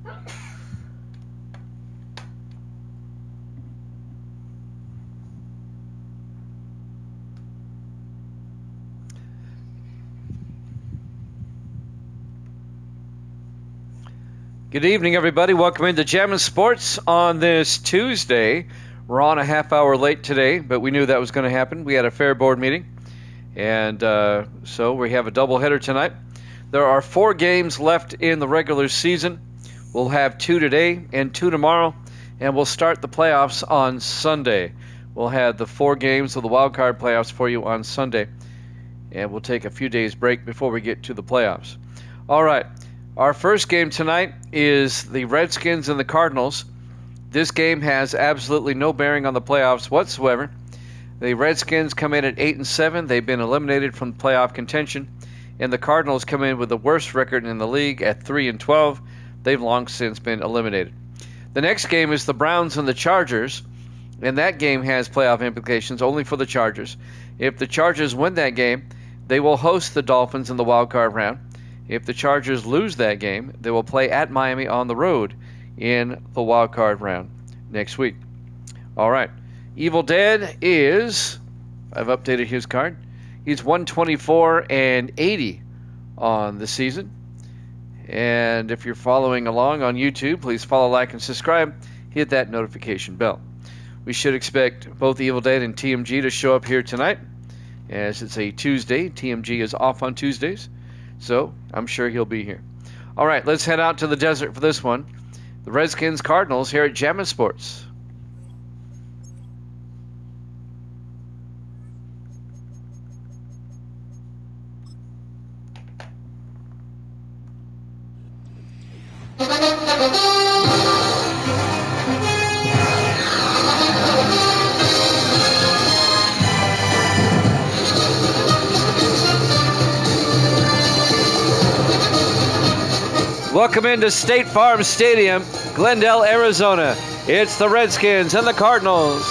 Good evening, everybody. Welcome into Jammin' Sports on this Tuesday. We're on a half hour late today, but we knew that was going to happen. We had a fair board meeting, and so we have a doubleheader tonight. There are 4 games left in the regular season. We'll have 2 today and 2 tomorrow, and we'll start the playoffs on Sunday. We'll have the 4 games of the wild card playoffs for you on Sunday, and we'll take a few days break before we get to the playoffs. All right. Our first game tonight is the Redskins and the Cardinals. This game has absolutely no bearing on the playoffs whatsoever. The Redskins come in at 8-7. They've been eliminated from playoff contention. And the Cardinals come in with the worst record in the league at 3-12. They've long since been eliminated. The next game is the Browns and the Chargers. And that game has playoff implications only for the Chargers. If the Chargers win that game, they will host the Dolphins in the wild card round. If the Chargers lose that game, they will play at Miami on the road in the wild card round next week. All right. Evil Dead is, I've updated his card. He's 124-80 on the season. And if you're following along on YouTube, please follow, like, and subscribe. Hit that notification bell. We should expect both Evil Dead and TMG to show up here tonight. As it's a Tuesday, TMG is off on Tuesdays. So I'm sure he'll be here. All right, let's head out to the desert for this one. The Redskins Cardinals here at Jammin' Sports. Welcome into State Farm Stadium, Glendale, Arizona. It's the Redskins and the Cardinals.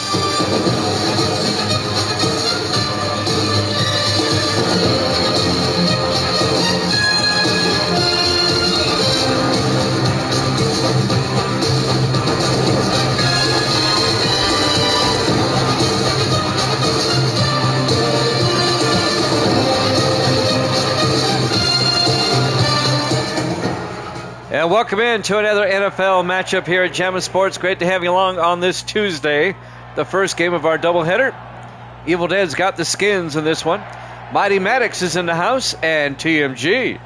And welcome in to another NFL matchup here at Jammin' Sports. Great to have you along on this Tuesday, the first game of our doubleheader. Evil Dead's got the skins in this one. Mighty Maddox is in the house, and TMG.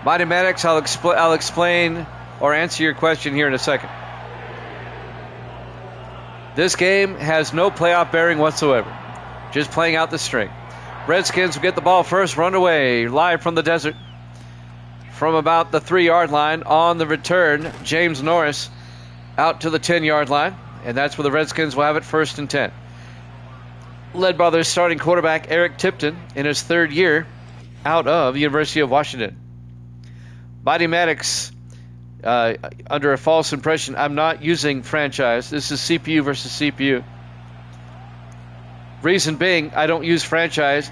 Mighty Maddox, I'll explain or answer your question here in a second. This game has no playoff bearing whatsoever. Just playing out the string. Redskins will get the ball first, run away, live from the desert. From about the 3-yard line on the return, James Norris out to the 10-yard line, and that's where the Redskins will have it, 1st and 10. Led by their starting quarterback, Eric Tipton, in his 3rd year out of the University of Washington. Mighty Maddox, under a false impression, I'm not using franchise. This is CPU versus CPU. Reason being I don't use franchise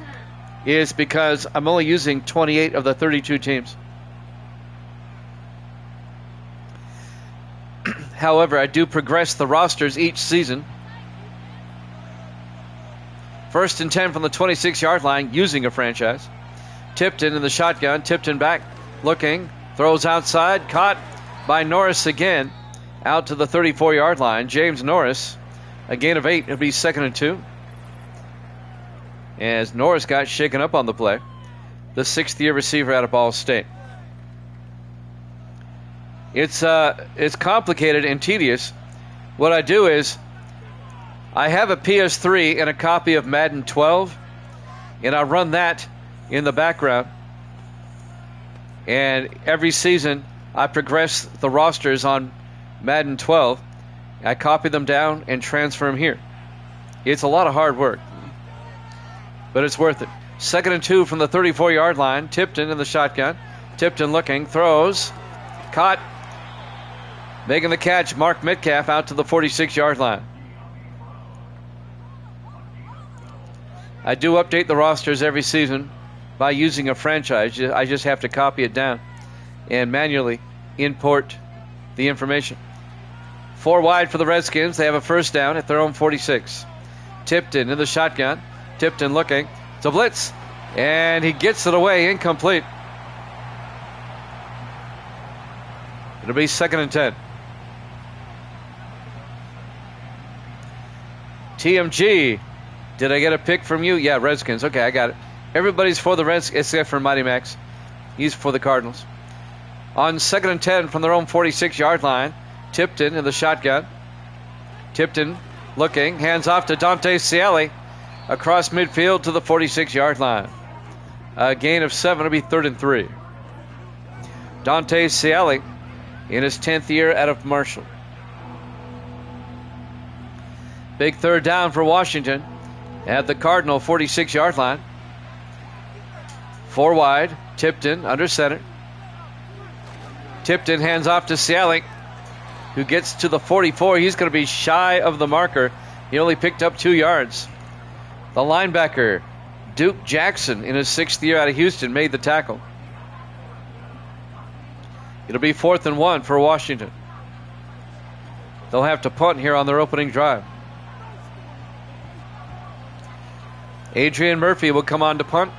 is because I'm only using 28 of the 32 teams. However, I do progress the rosters each season. 1st and 10 from the 26-yard line using a franchise. Tipton in the shotgun. Tipton back, looking, throws outside, caught by Norris again, out to the 34-yard line. James Norris, a gain of 8. It'll be 2nd and 2. As Norris got shaken up on the play. The 6th-year receiver out of Ball State. It's complicated and tedious. What I do is I have a PS3 and a copy of Madden 12, and I run that in the background. And every season I progress the rosters on Madden 12. I copy them down and transfer them here. It's a lot of hard work, but it's worth it. 2nd and 2 from the 34-yard line. Tipton in the shotgun. Tipton looking, throws, caught. Making the catch, Mark Metcalf out to the 46-yard line. I do update the rosters every season by using a franchise. I just have to copy it down and manually import the information. 4 wide for the Redskins. They have a first down at their own 46. Tipton in the shotgun. Tipton looking. It's a blitz. And he gets it away. Incomplete. It'll be 2nd and 10. TMG. Did I get a pick from you? Yeah, Redskins. Okay, I got it. Everybody's for the Redskins except for Mighty Max. He's for the Cardinals. On 2nd and 10 from their own 46-yard line. Tipton in the shotgun. Tipton looking. Hands off to Dante Ciali. Across midfield to the 46-yard line. A gain of 7. It'll be 3rd and 3. Dante Ciali in his 10th year out of Marshall. Big 3rd down for Washington at the Cardinal 46-yard line. 4 wide. Tipton under center. Tipton hands off to Ciali, who gets to the 44. He's going to be shy of the marker. He only picked up 2 yards. The linebacker, Duke Jackson, in his 6th year out of Houston, made the tackle. It'll be 4th and 1 for Washington. They'll have to punt here on their opening drive. Adrian Murphy will come on to punt.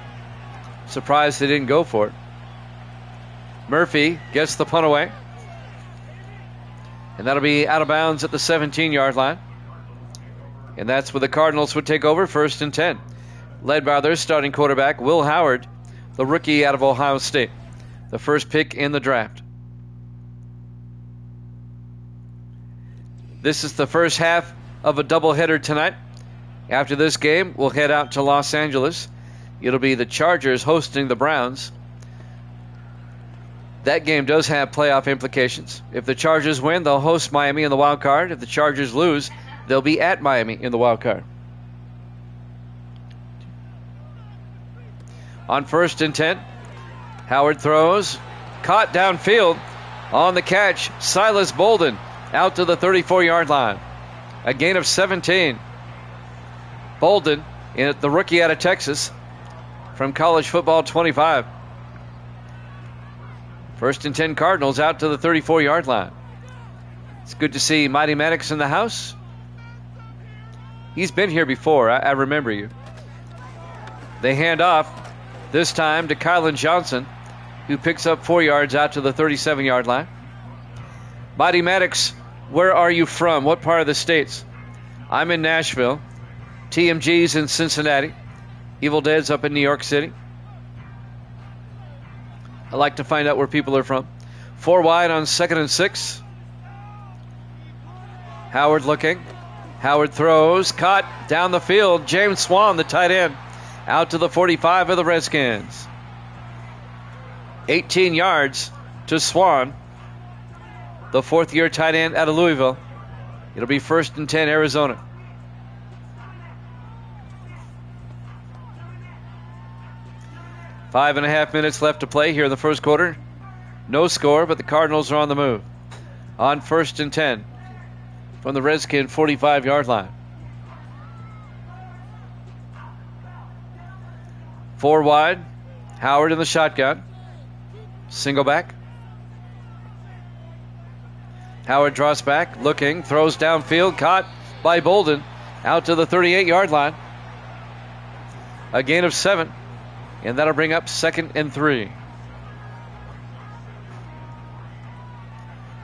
Surprised they didn't go for it. Murphy gets the punt away. And that'll be out of bounds at the 17-yard line. And that's where the Cardinals would take over, 1st and 10. Led by their starting quarterback, Will Howard, the rookie out of Ohio State. The first pick in the draft. This is the first half of a doubleheader tonight. After this game, we'll head out to Los Angeles. It'll be the Chargers hosting the Browns. That game does have playoff implications. If the Chargers win, they'll host Miami in the wild card. If the Chargers lose, they'll be at Miami in the wild card. On 1st and 10, Howard throws. Caught downfield on the catch. Silas Bolden out to the 34-yard line. A gain of 17. Bolden, the rookie out of Texas, from college football 25. 1st and 10 Cardinals out to the 34-yard line. It's good to see Mighty Maddox in the house. He's been here before. I remember you. They hand off, this time to Kylan Johnson, who picks up 4 yards out to the 37-yard line. Mighty Maddox, where are you from? What part of the States? I'm in Nashville. TMG's in Cincinnati. Evil Dead's up in New York City. I like to find out where people are from. 4 wide on 2nd and 6. Howard looking. Howard throws. Caught down the field. James Swan, the tight end, out to the 45 of the Redskins. 18 yards to Swan, the 4th-year tight end out of Louisville. It'll be 1st and 10 Arizona. Five and a half minutes left to play here in the first quarter. No score, but the Cardinals are on the move. On 1st and 10 from the Redskin 45-yard line. 4 wide. Howard in the shotgun. Single back. Howard draws back, looking, throws downfield, caught by Bolden, out to the 38-yard line. A gain of 7. And that'll bring up 2nd and 3.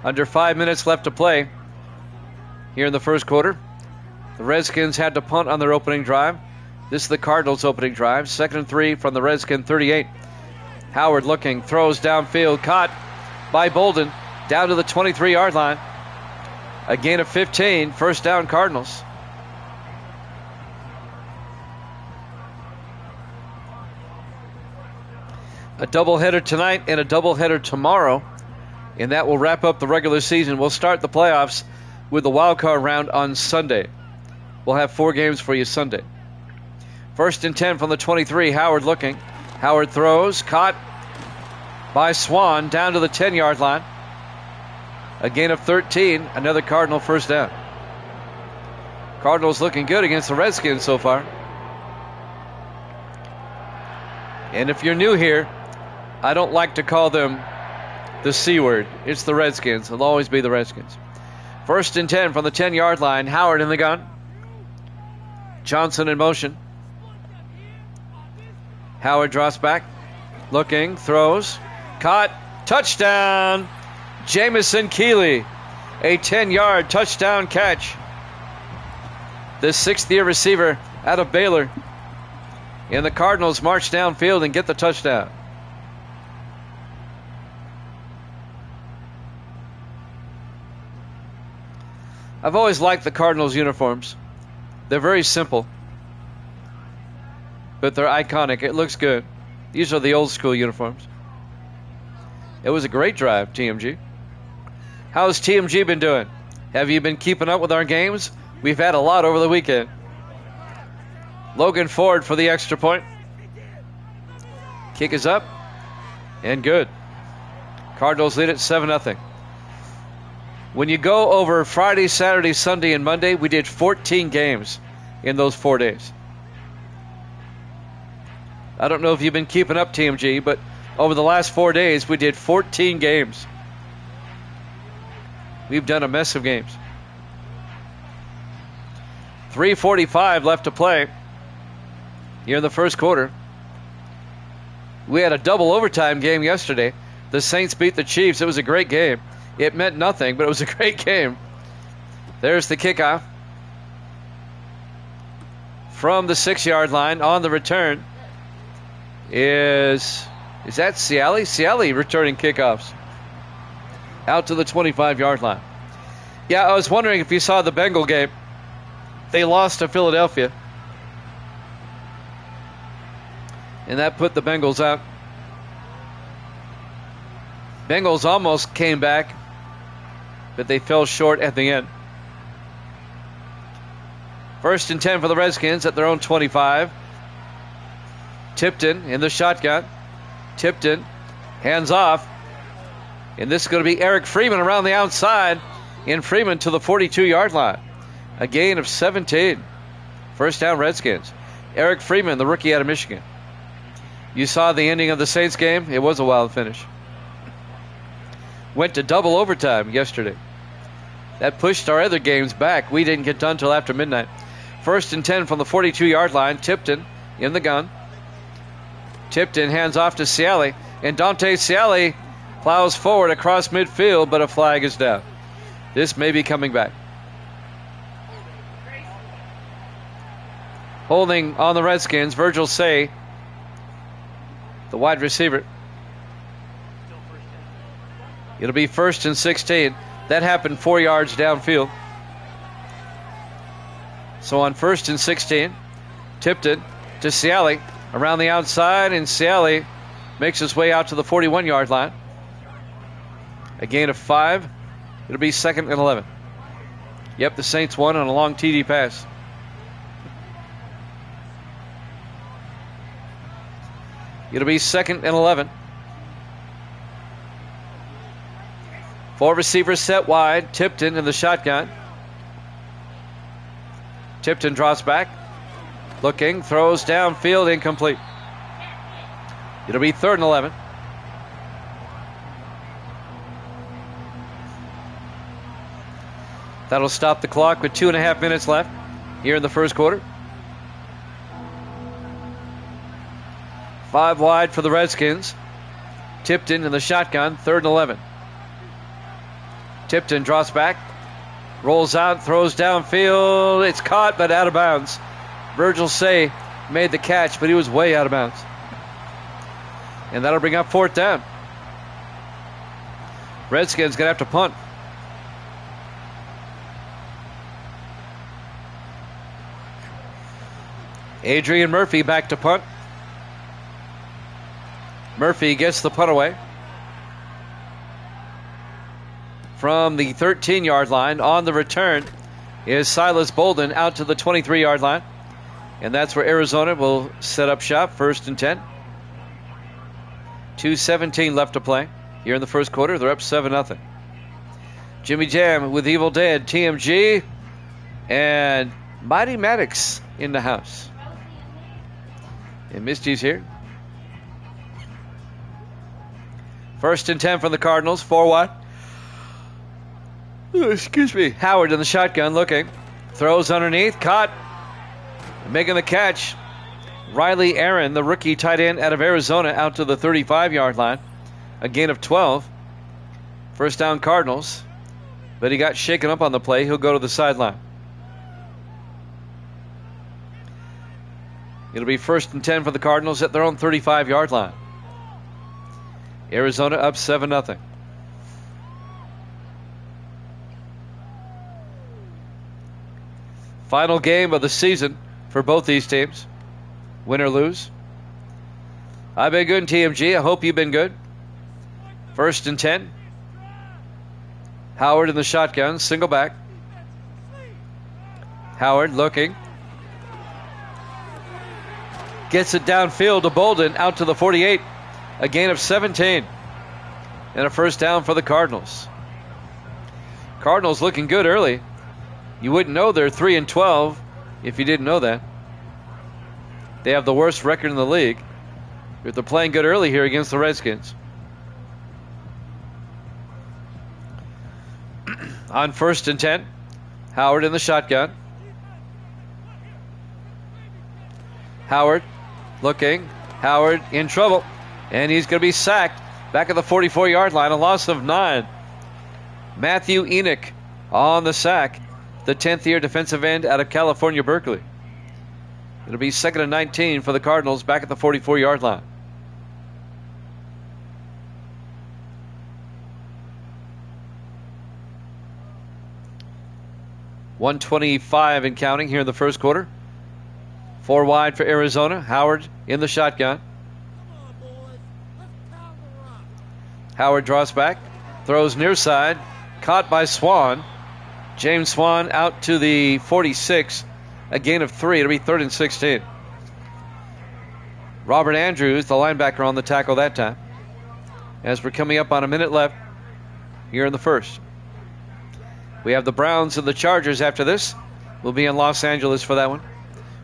Under 5 minutes left to play here in the first quarter. The Redskins had to punt on their opening drive. This is the Cardinals' opening drive. 2nd and 3 from the Redskin 38. Howard looking, throws downfield, caught by Bolden, down to the 23-yard line. A gain of 15, 1st down Cardinals. A doubleheader tonight and a doubleheader tomorrow, and that will wrap up the regular season. We'll start the playoffs with the wild card round on Sunday. We'll have 4 games for you Sunday. 1st and 10 from the 23. Howard looking. Howard throws, caught by Swan, down to the 10-yard line. A gain of 13, another Cardinal first down. Cardinals looking good against the Redskins so far. And if you're new here, I don't like to call them the C word. It's the Redskins. It'll always be the Redskins. 1st and 10 from the 10-yard line. Howard in the gun. Johnson in motion. Howard drops back. Looking. Throws. Caught. Touchdown. Jamison Keeley. A 10-yard touchdown catch. The 6th-year receiver out of Baylor. And the Cardinals march downfield and get the touchdown. I've always liked the Cardinals uniforms. They're very simple, but they're iconic. It looks good. These are the old school uniforms. It was a great drive, TMG. How's TMG been doing? Have you been keeping up with our games? We've had a lot over the weekend. Logan Ford for the extra point. Kick is up and good. Cardinals lead it 7-0. When you go over Friday, Saturday, Sunday, and Monday, we did 14 games in those 4 days. I don't know if you've been keeping up, TMG, but over the last 4 days, we did 14 games. We've done a mess of games. 3:45 left to play here in the first quarter. We had a double overtime game yesterday. The Saints beat the Chiefs. It was a great game. It meant nothing, but it was a great game. There's the kickoff. From the 6-yard line on the return is that Ciali? Ciali returning kickoffs. Out to the 25-yard line. Yeah, I was wondering if you saw the Bengal game. They lost to Philadelphia. And that put the Bengals out. Bengals almost came back, but they fell short at the end. 1st and 10 for the Redskins at their own 25. Tipton in the shotgun. Tipton hands off. And this is going to be Eric Freeman around the outside. In Freeman to the 42-yard line. A gain of 17. First down Redskins. Eric Freeman, the rookie out of Michigan. You saw the ending of the Saints game. It was a wild finish. Went to double overtime yesterday. That pushed our other games back. We didn't get done till after midnight. 1st and 10 from the 42-yard line. Tipton in the gun. Tipton hands off to Ciali. And Dante Ciali plows forward across midfield, but a flag is down. This may be coming back. Holding on the Redskins, Virgil Say, the wide receiver. It'll be 1st and 16. That happened 4 yards downfield. So on 1st and 16, Tipton to Ciali around the outside, and Ciali makes his way out to the 41-yard line. A gain of 5. It'll be 2nd and 11. Yep, the Saints won on a long TD pass. It'll be 2nd and 11. 4 receivers set wide. Tipton in the shotgun. Tipton drops back. Looking, throws downfield, incomplete. It'll be 3rd and 11. That'll stop the clock with 2.5 minutes left here in the first quarter. 5 wide for the Redskins. Tipton in the shotgun, 3rd and 11. Tipton drops back, rolls out, throws downfield. It's caught, but out of bounds. Virgil Say made the catch, but he was way out of bounds. And that'll bring up 4th down. Redskins going to have to punt. Adrian Murphy back to punt. Murphy gets the punt away. From the 13-yard line on the return is Silas Bolden out to the 23-yard line. And that's where Arizona will set up shop. 1st and 10. 2:17 left to play here in the first quarter. They're up 7-0. Jimmy Jam with Evil Dead, TMG, and Mighty Maddox in the house. And Misty's here. First and 10 from the Cardinals. 4 wide. Excuse me. Howard in the shotgun looking. Throws underneath. Caught. Making the catch. Riley Aaron, the rookie tight end out of Arizona, out to the 35-yard line. A gain of 12. First down Cardinals. But he got shaken up on the play. He'll go to the sideline. It'll be first and 10 for the Cardinals at their own 35-yard line. Arizona up 7-0. Final game of the season for both these teams. Win or lose. I've been good in TMG. I hope you've been good. First and 10. Howard in the shotgun. Single back. Howard looking. Gets it downfield to Bolden, out to the 48. A gain of 17. And a first down for the Cardinals. Cardinals looking good early. You wouldn't know they're 3-12 if you didn't know that. They have the worst record in the league. But they're playing good early here against the Redskins. On first and 10, Howard in the shotgun. Howard looking. Howard in trouble. And he's going to be sacked back at the 44-yard line. A loss of 9. Matthew Enoch on the sack. The 10th-year defensive end out of California, Berkeley. It'll be 2nd and 19 for the Cardinals back at the 44-yard line. .125 and counting here in the first quarter. 4 wide for Arizona. Howard in the shotgun. Howard draws back. Throws near side. Caught by Swan. James Swan out to the 46. A gain of 3. It'll be 3rd and 16. Robert Andrews, the linebacker, on the tackle that time. As we're coming up on a minute left here in the first. We have the Browns and the Chargers after this. We'll be in Los Angeles for that one.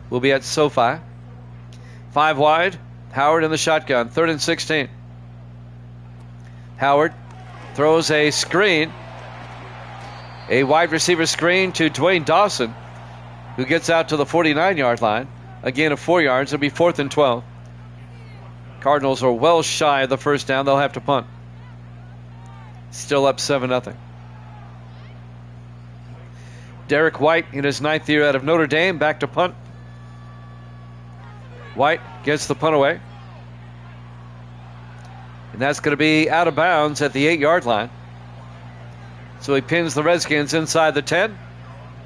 We'll be at SoFi. 5 wide. Howard in the shotgun. 3rd and 16. Howard throws a screen. A wide receiver screen to Dwayne Dawson, who gets out to the 49-yard line. A gain of 4 yards. It'll be 4th and 12. Cardinals are well shy of the first down. They'll have to punt. Still up 7-0. Derek White in his 9th year out of Notre Dame, back to punt. White gets the punt away. And that's going to be out of bounds at the 8-yard line. So he pins the Redskins inside the 10.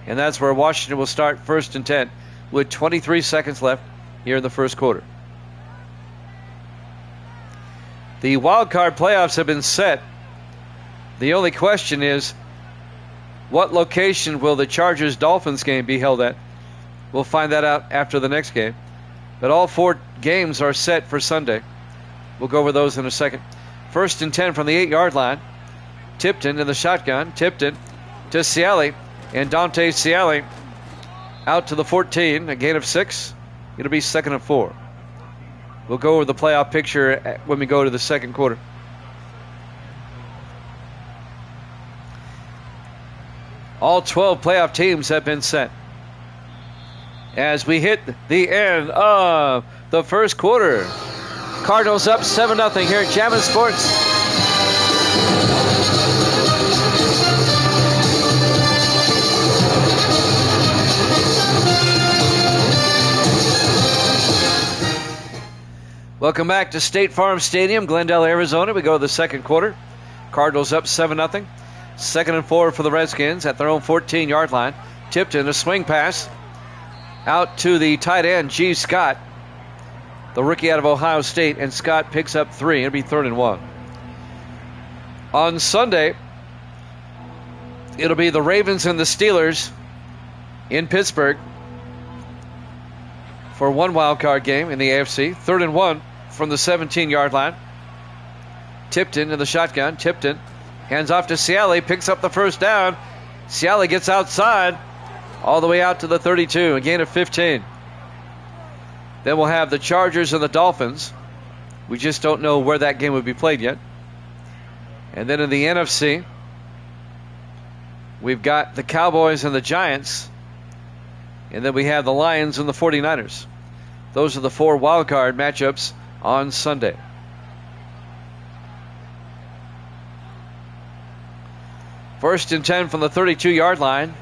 And that's where Washington will start first and 10 with 23 seconds left here in the first quarter. The wild card playoffs have been set. The only question is, what location will the Chargers-Dolphins game be held at? We'll find that out after the next game. But all 4 games are set for Sunday. We'll go over those in a second. First and 10 from the 8-yard line. Tipton in the shotgun. Tipton to Ciali. And Dante Ciali out to the 14. A gain of 6. It'll be 2nd and 4. We'll go over the playoff picture when we go to the second quarter. All 12 playoff teams have been set. As we hit the end of the first quarter. Cardinals up 7-0 here at Jammin' Sports. Welcome back to State Farm Stadium, Glendale, Arizona. We go to the second quarter. Cardinals up 7-0. 2nd and 4 for the Redskins at their own 14-yard line. Tipton, a swing pass out to the tight end, G. Scott, the rookie out of Ohio State, and Scott picks up 3. It'll be 3rd and 1. On Sunday, it'll be the Ravens and the Steelers in Pittsburgh for one wild card game in the AFC. 3rd and 1 from the 17-yard line. Tipton in the shotgun. Tipton hands off to Ciali, picks up the first down. Ciali gets outside all the way out to the 32, a gain of 15. Then we'll have the Chargers and the Dolphins. We just don't know where that game would be played yet. And then in the NFC, we've got the Cowboys and the Giants. And then we have the Lions and the 49ers. Those are the 4 wild card matchups on Sunday. First and 10 from the 32-yard line.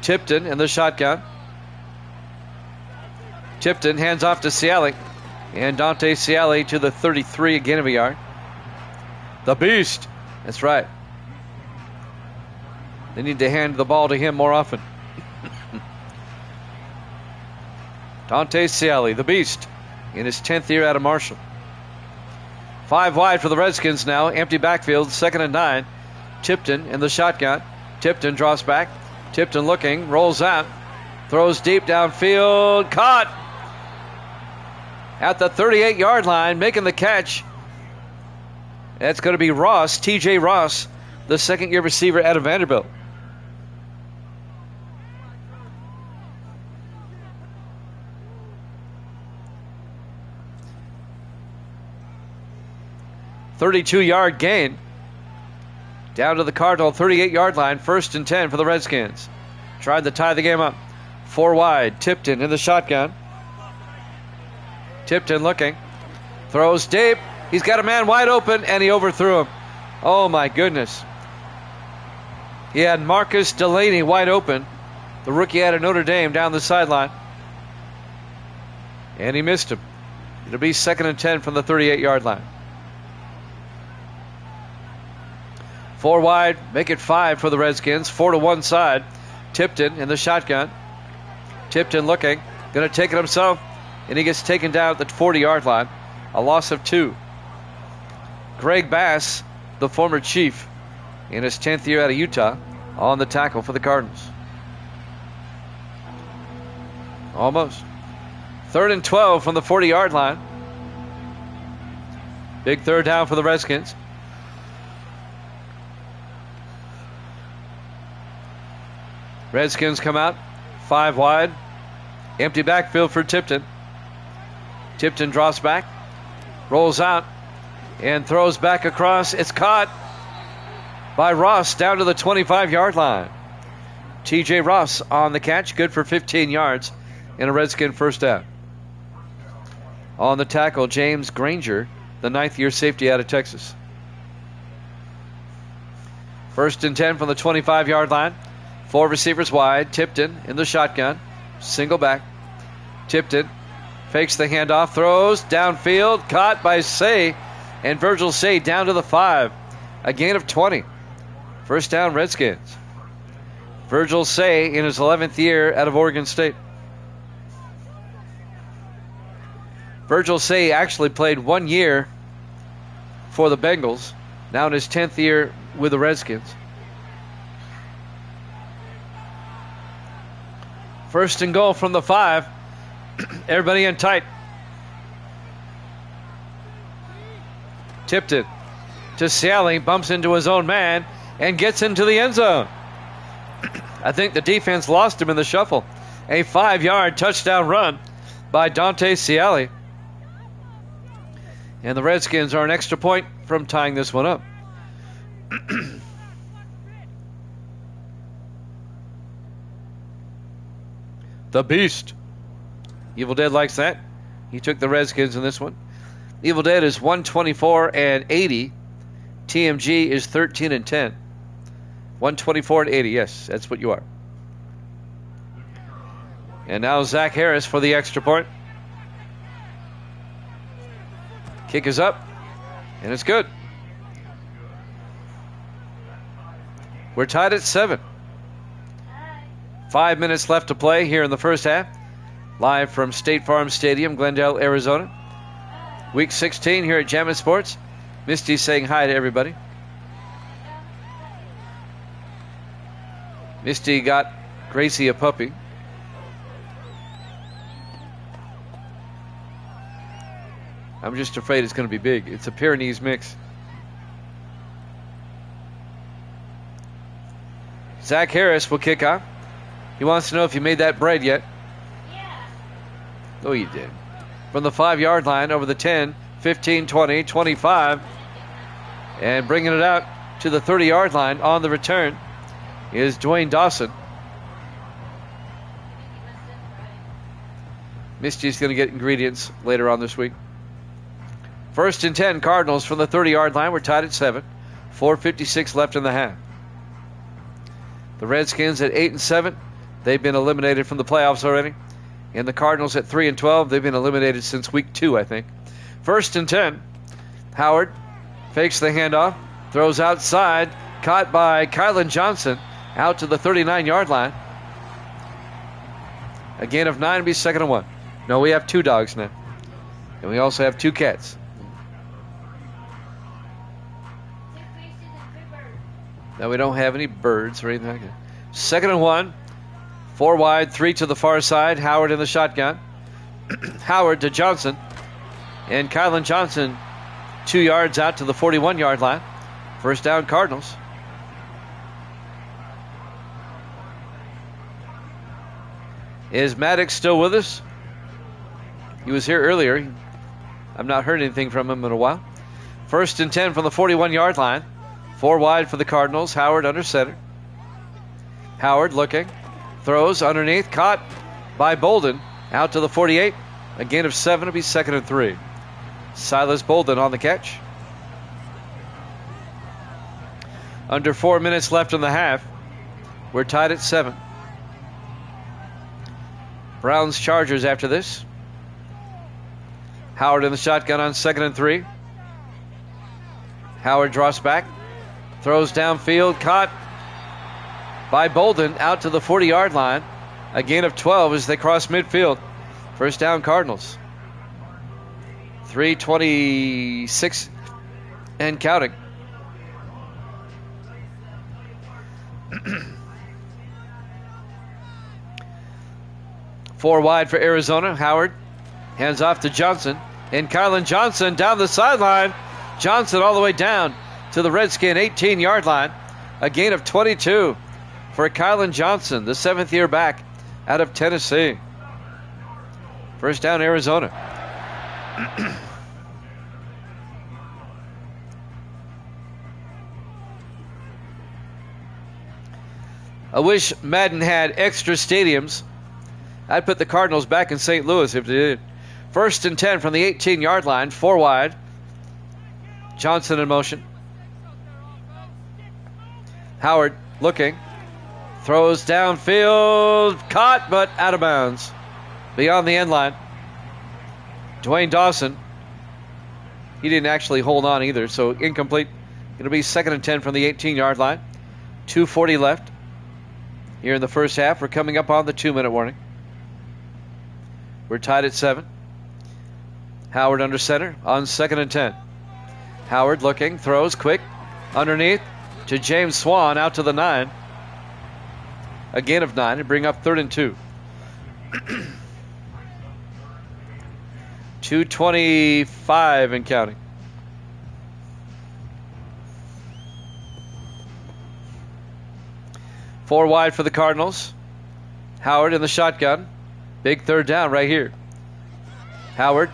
Tipton in the shotgun. Tipton hands off to Ciali. And Dante Ciali to the 33, a gain of a yard. The Beast. That's right. They need to hand the ball to him more often. Dante Ciali, the Beast, in his 10th year out of Marshall. 5 wide for the Redskins now. Empty backfield, 2nd and 9. Tipton in the shotgun. Tipton drops back. Tipton looking, rolls out. Throws deep downfield. Caught at the 38-yard line, making the catch. That's going to be Ross, T.J. Ross, the second-year receiver out of Vanderbilt. "32-yard gain down to the Cardinal 38-yard line. 1st and 10 for the Redskins. Tried to tie the game up. 4 wide. Tipton in the shotgun. Tipton looking. Throws deep. He's got a man wide open, and he overthrew him. Oh, my goodness. He had Marcus Delaney wide open, the rookie out of Notre Dame, down the sideline. And he missed him. It'll be 2nd and 10 from the 38-yard line. 4 wide, make it 5 for the Redskins. 4 to one side. Tipton in the shotgun. Tipton looking, going to take it himself, and he gets taken down at the 40-yard line. A loss of 2. Greg Bass, the former Chief, in his 10th year out of Utah, on the tackle for the Cardinals. Almost. 3rd and 12 from the 40-yard line. Big 3rd down for the Redskins. Redskins come out 5 wide. Empty backfield for Tipton. Tipton drops back, rolls out, and throws back across. It's caught by Ross down to the 25-yard line. T.J. Ross on the catch, good for 15 yards and a Redskin first down. On the tackle, James Granger, the 9th-year safety out of Texas. 1st and 10 from the 25-yard line. 4 receivers wide. Tipton in the shotgun. Single back. Tipton fakes the handoff, throws downfield, caught by Say, and Virgil Say down to the 5. A gain of 20. First down, Redskins. Virgil Say in his 11th year out of Oregon State. Virgil Say actually played 1 year for the Bengals, now in his 10th year with the Redskins. 1st and goal from the 5. Everybody in tight. Tipton to Ciali, bumps into his own man and gets into the end zone. I think the defense lost him in the shuffle. A 5-yard touchdown run by Dante Ciali. And the Redskins are an extra point from tying this one up. The Beast. Evil Dead likes that. He took the Redskins in this one. Evil Dead is 124-80. TMG is 13-10. 124-80. Yes, that's what you are. And now Zach Harris for the extra point. Kick is up, and it's good. We're tied at 7. 5 minutes left to play here in the first half. Live from State Farm Stadium, Glendale, Arizona. Week 16 here at Jammin' Sports. Misty saying hi to everybody. Misty got Gracie a puppy. I'm just afraid it's going to be big. It's a Pyrenees mix. Zach Harris will kick off. He wants to know if you made that bread yet. Yeah. Oh, you did. From the 5-yard line over the 10, 15, 20, 25. And bringing it out to the 30-yard line. On the return is Dwayne Dawson. Misty's going to get ingredients later on this week. 1st and 10, Cardinals from the 30-yard line. We're tied at 7. 4:56 left in the half. The Redskins at 8 and 7. They've been eliminated from the playoffs already. And the Cardinals at 3 and 12. They've been eliminated since week 2, I think. 1st and 10. Howard fakes the handoff, throws outside, caught by Kylan Johnson out to the 39-yard line. A gain of 9 will be 2nd and 1. No, we have 2 dogs now. And we also have 2 cats. Now we don't have any birds or anything like that. 2nd and 1. 4 wide, 3 to the far side. Howard in the shotgun. Howard to Johnson. And Kylan Johnson 2 yards out to the 41-yard line. 1st down, Cardinals. Is Maddox still with us? He was here earlier. I've not heard anything from him in a while. 1st and 10 from the 41-yard line. 4 wide for the Cardinals. Howard under center. Howard looking. Throws underneath. Caught by Bolden. Out to the 48. A gain of 7 will be 2nd and 3. Silas Bolden on the catch. Under 4 minutes left in the half. We're tied at 7. Browns Chargers after this. Howard in the shotgun on 2nd and 3. Howard drops back. Throws downfield. Caught by Bolden out to the 40-yard line. A gain of 12 as they cross midfield. 1st down, Cardinals. 3:26 and counting. Four wide for Arizona. Howard hands off to Johnson. And Kylan Johnson down the sideline. Johnson all the way down to the Redskin 18-yard line. A gain of 22 for Kylan Johnson, the 7th-year back out of Tennessee. 1st down, Arizona. I wish Madden had extra stadiums. I'd put the Cardinals back in St. Louis if they did. 1st and 10 from the 18-yard line, 4 wide. Johnson in motion. Howard looking. Throws downfield. Caught, but out of bounds. Beyond the end line. Dwayne Dawson. He didn't actually hold on either, so incomplete. It'll be 2nd and 10 from the 18-yard line. 2:40 left. Here in the first half, we're coming up on the 2-minute warning. We're tied at 7. Howard under center on 2nd and 10. Howard looking, throws quick, underneath to James Swan out to the 9. A gain of 9 to bring up 3rd and 2. 2:25 and counting. Four wide for the Cardinals. Howard in the shotgun. Big 3rd down right here. Howard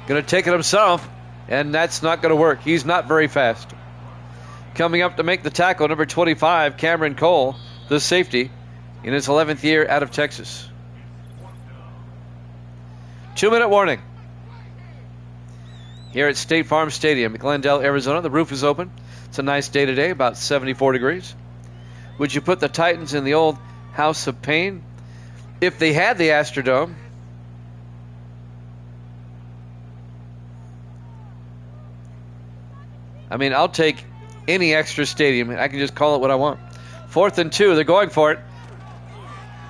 going to take it himself, and that's not going to work. He's not very fast. Coming up to make the tackle, number 25, Cameron Cole, the safety, in his 11th year out of Texas. 2-minute warning. Here at State Farm Stadium, Glendale, Arizona. The roof is open. It's a nice day today, about 74 degrees. Would you put the Titans in the old House of Pain if they had the Astrodome? I mean, I'll take any extra stadium. I can just call it what I want. 4th and 2. They're going for it.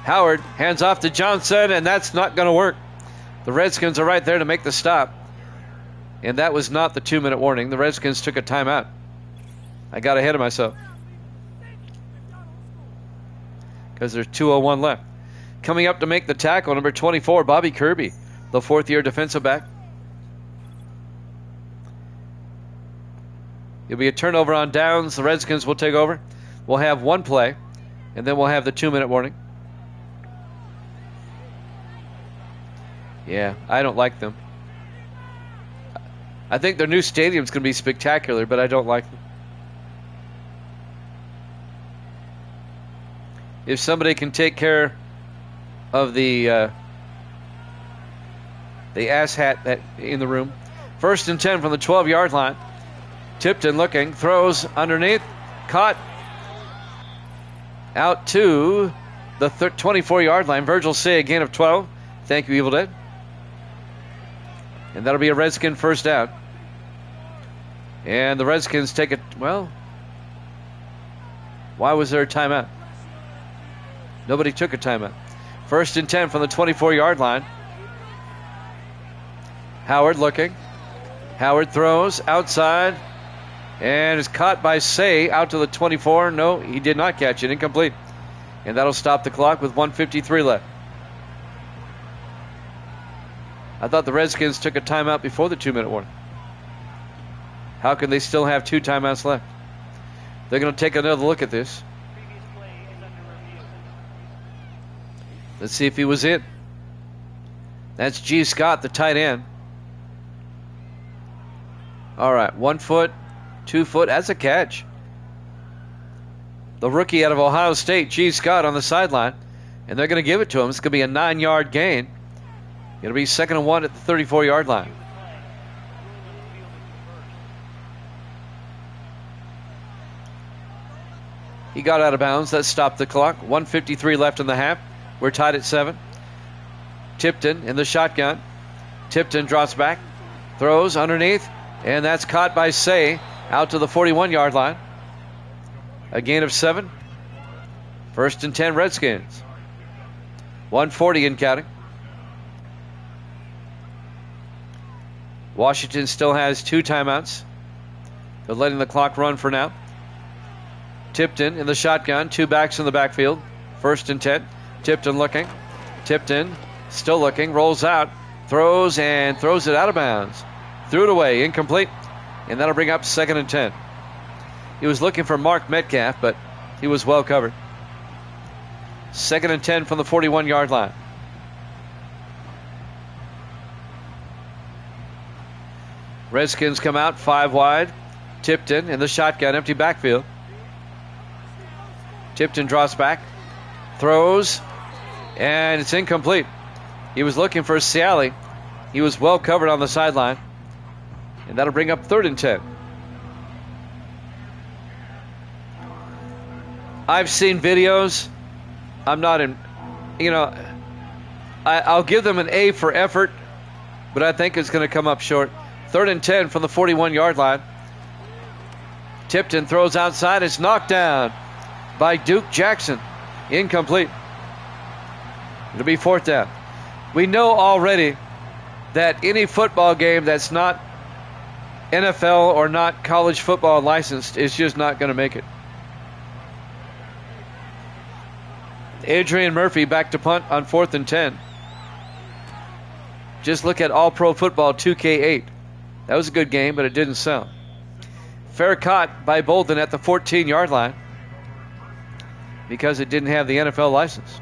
Howard hands off to Johnson, and that's not going to work. The Redskins are right there to make the stop. And that was not the 2-minute warning. The Redskins took a timeout. I got ahead of myself. Because there's 2:01 left. Coming up to make the tackle, number 24, Bobby Kirby, the 4th-year defensive back. It'll be a turnover on downs. The Redskins will take over. We'll have one play, and then we'll have the 2-minute warning. Yeah, I don't like them. I think their new stadium's going to be spectacular, but I don't like them. if somebody can take care of the asshat that in the room. 1st and 10 from the 12-yard line. Tipton looking, throws underneath, caught out to the 24-yard line. Virgil Say a gain of 12. Thank you, Evil Dead. And that'll be a Redskin first down. And the Redskins take it. Well, why was there a timeout? Nobody took a timeout. 1st and 10 from the 24-yard line. Howard looking. Howard throws outside and is caught by Say out to the 24. No, he did not catch it. Incomplete. And that'll stop the clock with 1:53 left. I thought the Redskins took a timeout before the 2-minute warning. How can they still have 2 timeouts left? They're going to take another look at this. Let's see if he was in. That's G. Scott, the tight end. All right, 1 foot, 2 foot. That's a catch. The rookie out of Ohio State, G. Scott, on the sideline. And they're going to give it to him. It's going to be a 9-yard gain. It'll be 2nd and 1 at the 34-yard line. He got out of bounds. That stopped the clock. 1:53 left in the half. We're tied at 7. Tipton in the shotgun. Tipton drops back. Throws underneath. And that's caught by Say out to the 41-yard line. A gain of 7. 1st and 10 Redskins. 1:40 in counting. Washington still has 2 timeouts. They're letting the clock run for now. Tipton in the shotgun. 2 backs in the backfield. 1st and 10. Tipton looking. Tipton still looking. Rolls out. Throws and throws it out of bounds. Threw it away. Incomplete. And that'll bring up 2nd and 10. He was looking for Mark Metcalf, but he was well covered. 2nd and 10 from the 41-yard line. Redskins come out 5 wide. Tipton in the shotgun. Empty backfield. Tipton drops back. Throws. And it's incomplete. He was looking for Ciali. He was well covered on the sideline. And that'll bring up 3rd and 10. I've seen videos. I'm not in, I'll give them an A for effort, but I think it's going to come up short. 3rd and 10 from the 41-yard line. Tipton throws outside. It's knocked down by Duke Jackson. Incomplete. It'll be 4th down. We know already that any football game that's not NFL or not college football licensed is just not going to make it. Adrian Murphy back to punt on 4th and 10. Just look at All Pro Football 2K8. That was a good game, but it didn't sell. Fair caught by Bolden at the 14-yard line because it didn't have the NFL license.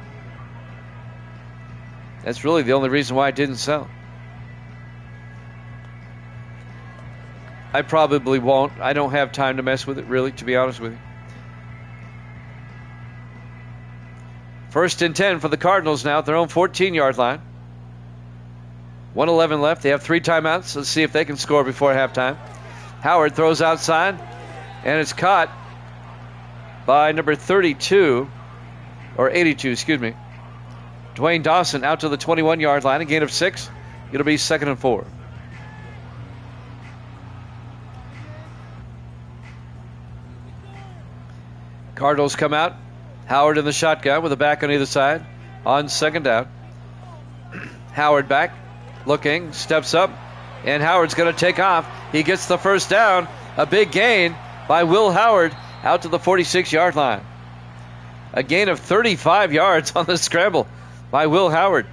That's really the only reason why it didn't sell. I probably won't. I don't have time to mess with it, really, to be honest with you. 1st and 10 for the Cardinals now at their own 14-yard line. 1:11 left. They have 3 timeouts. Let's see if they can score before halftime. Howard throws outside, and it's caught by number 32, or 82, excuse me. Dwayne Dawson out to the 21-yard line, a gain of 6. It'll be 2nd and 4. Cardinals come out. Howard in the shotgun with a back on either side on 2nd down. Howard back, looking, steps up, and Howard's going to take off. He gets the 1st down. A big gain by Will Howard out to the 46-yard line. A gain of 35 yards on the scramble by Will Howard.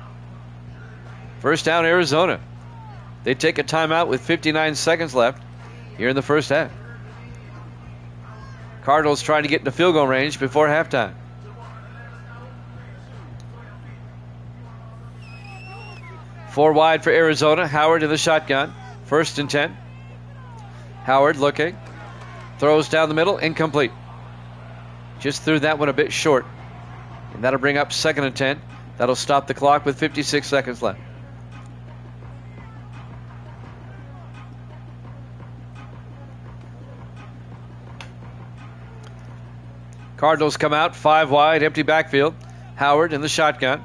1st down, Arizona. They take a timeout with 59 seconds left here in the 1st half. Cardinals trying to get into field goal range before halftime. Four wide for Arizona. Howard in the shotgun. 1st and 10. Howard looking. Throws down the middle. Incomplete. Just threw that one a bit short. And that'll bring up 2nd and 10. That'll stop the clock with 56 seconds left. Cardinals come out 5 wide, empty backfield. Howard in the shotgun.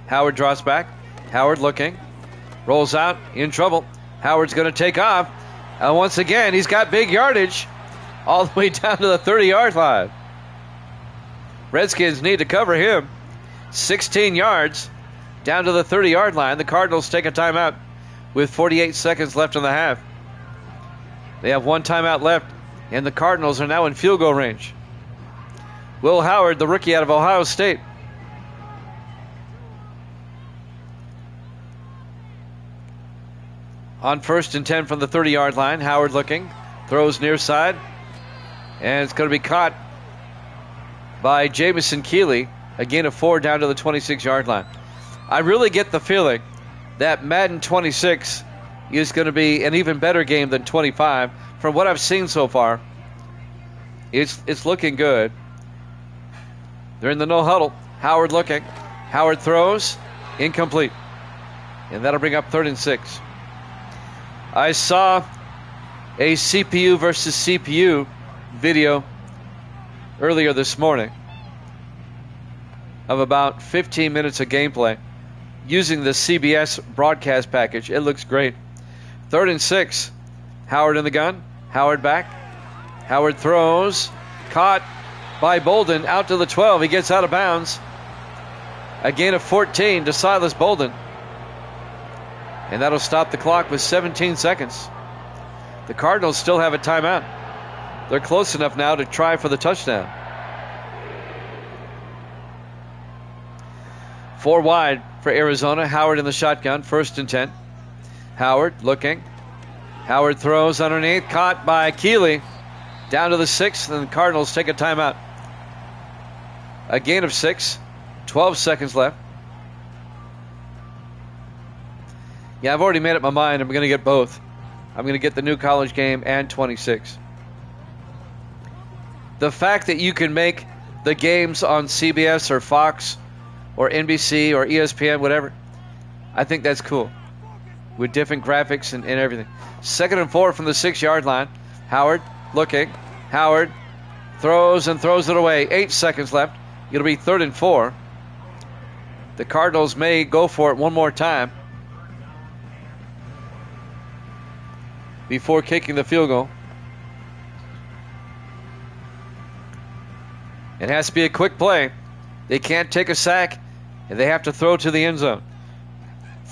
Howard draws back. Howard looking. Rolls out, in trouble. Howard's going to take off. And once again, he's got big yardage all the way down to the 30-yard line. Redskins need to cover him. 16 yards down to the 30-yard line. The Cardinals take a timeout with 48 seconds left in the half. They have 1 timeout left, and the Cardinals are now in field goal range. Will Howard, the rookie out of Ohio State. On 1st and 10 from the 30-yard line, Howard looking, throws near side, and it's going to be caught by Jamison Keeley, a gain of 4 down to the 26-yard line. I really get the feeling that Madden 26 is going to be an even better game than 25. From what I've seen so far, it's looking good. They're in the no huddle. Howard looking. Howard throws, incomplete. And that'll bring up 3rd and 6. I saw a CPU versus CPU video earlier this morning of about 15 minutes of gameplay using the CBS broadcast package. It looks great. 3rd and 6. Howard in the gun. Howard back. Howard throws. Caught by Bolden out to the 12. He gets out of bounds. A gain of 14 to Silas Bolden. And that'll stop the clock with 17 seconds. The Cardinals still have a timeout. They're close enough now to try for the touchdown. 4 wide for Arizona. Howard in the shotgun. 1st and 10. Howard looking. Howard throws underneath. Caught by Keeley. Down to the 6th, and the Cardinals take a timeout. A gain of 6. 12 seconds left. Yeah, I've already made up my mind. I'm going to get both. I'm going to get the new college game and 26. The fact that you can make the games on CBS or Fox or NBC or ESPN, whatever, I think that's cool. With different graphics and everything. 2nd and 4 from the 6-yard line. Howard looking. Howard throws and throws it away. 8 seconds left. It'll be 3rd and 4. The Cardinals may go for it one more time before kicking the field goal. It has to be a quick play. They can't take a sack, and they have to throw to the end zone.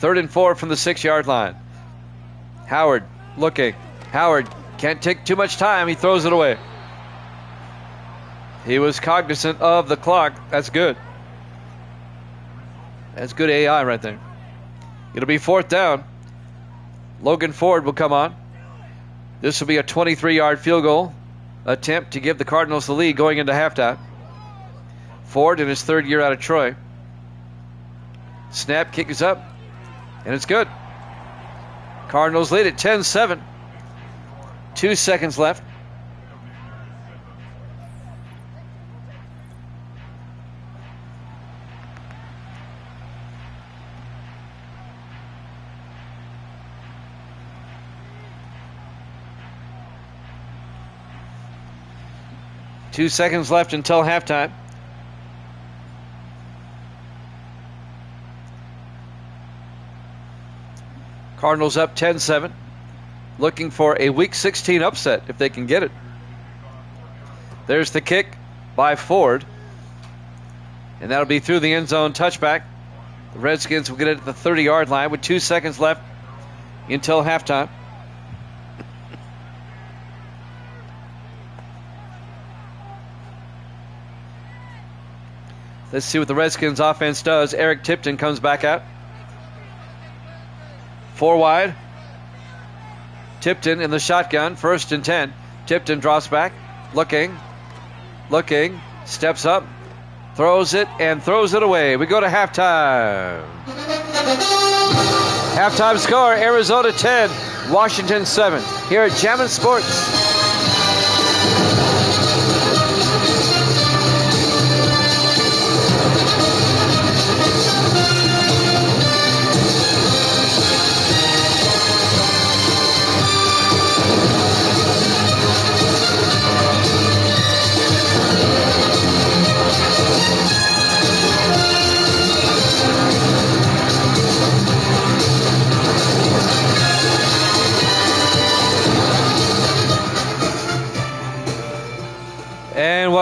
3rd and 4 from the 6-yard line. Howard looking. Howard can't take too much time. He throws it away. He was cognizant of the clock. That's good. That's good AI right there. It'll be 4th down. Logan Ford will come on. This will be a 23-yard field goal attempt to give the Cardinals the lead going into halftime. Ford in his 3rd year out of Troy. Snap, kick is up, and it's good. Cardinals lead at 10-7. 2 seconds left. Two seconds left until halftime. Cardinals up 10-7. Looking for a Week 16 upset if they can get it. There's the kick by Ford. And that'll be through the end zone touchback. The Redskins will get it at the 30-yard line with 2 seconds left until halftime. Let's see what the Redskins offense does. Eric Tipton comes back out. 4 wide. Tipton in the shotgun. 1st and 10. Tipton drops back. Looking. Steps up. Throws it and throws it away. We go to halftime. Halftime score, Arizona 10, Washington 7. Here at Jammin' Sports.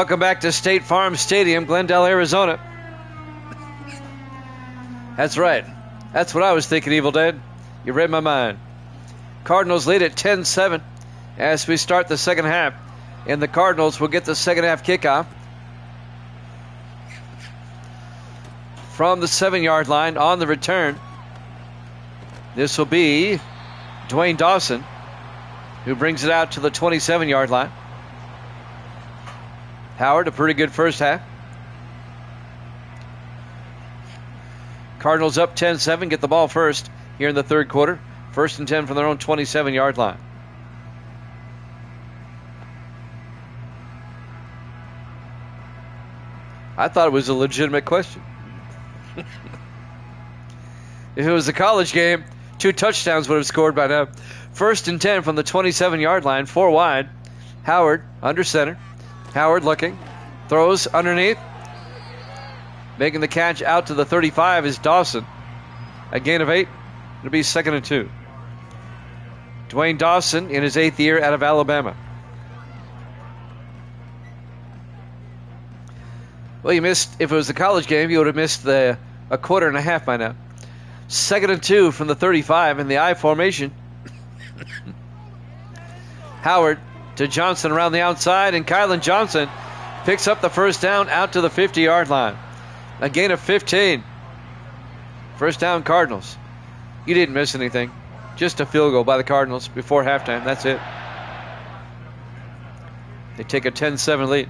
welcome back to State Farm Stadium, Glendale, Arizona. That's right. That's what I was thinking, Evil Dead. You read my mind. Cardinals lead at 10-7 as we start the second half. And the Cardinals will get the second half kickoff from the 7-yard line on the return. This will be Dwayne Dawson, who brings it out to the 27-yard line. Howard, a pretty good first half. Cardinals up 10-7, get the ball first here in the third quarter. 1st and 10 from their own 27-yard line. I thought it was a legitimate question. If it was a college game, 2 touchdowns would have scored by now. 1st and 10 from the 27-yard line, 4 wide. Howard under center. Howard looking, throws underneath. Making the catch out to the 35 is Dawson. A gain of 8. It'll be 2nd and 2. Dwayne Dawson in his 8th year out of Alabama. Well, you missed, if it was a college game, you would have missed a quarter and a half by now. 2nd and 2 from the 35 in the I formation. Howard to Johnson around the outside, and Kylan Johnson picks up the first down out to the 50-yard line. A gain of 15. First down, Cardinals. You didn't miss anything. Just a field goal by the Cardinals before halftime. That's it. They take a 10-7 lead.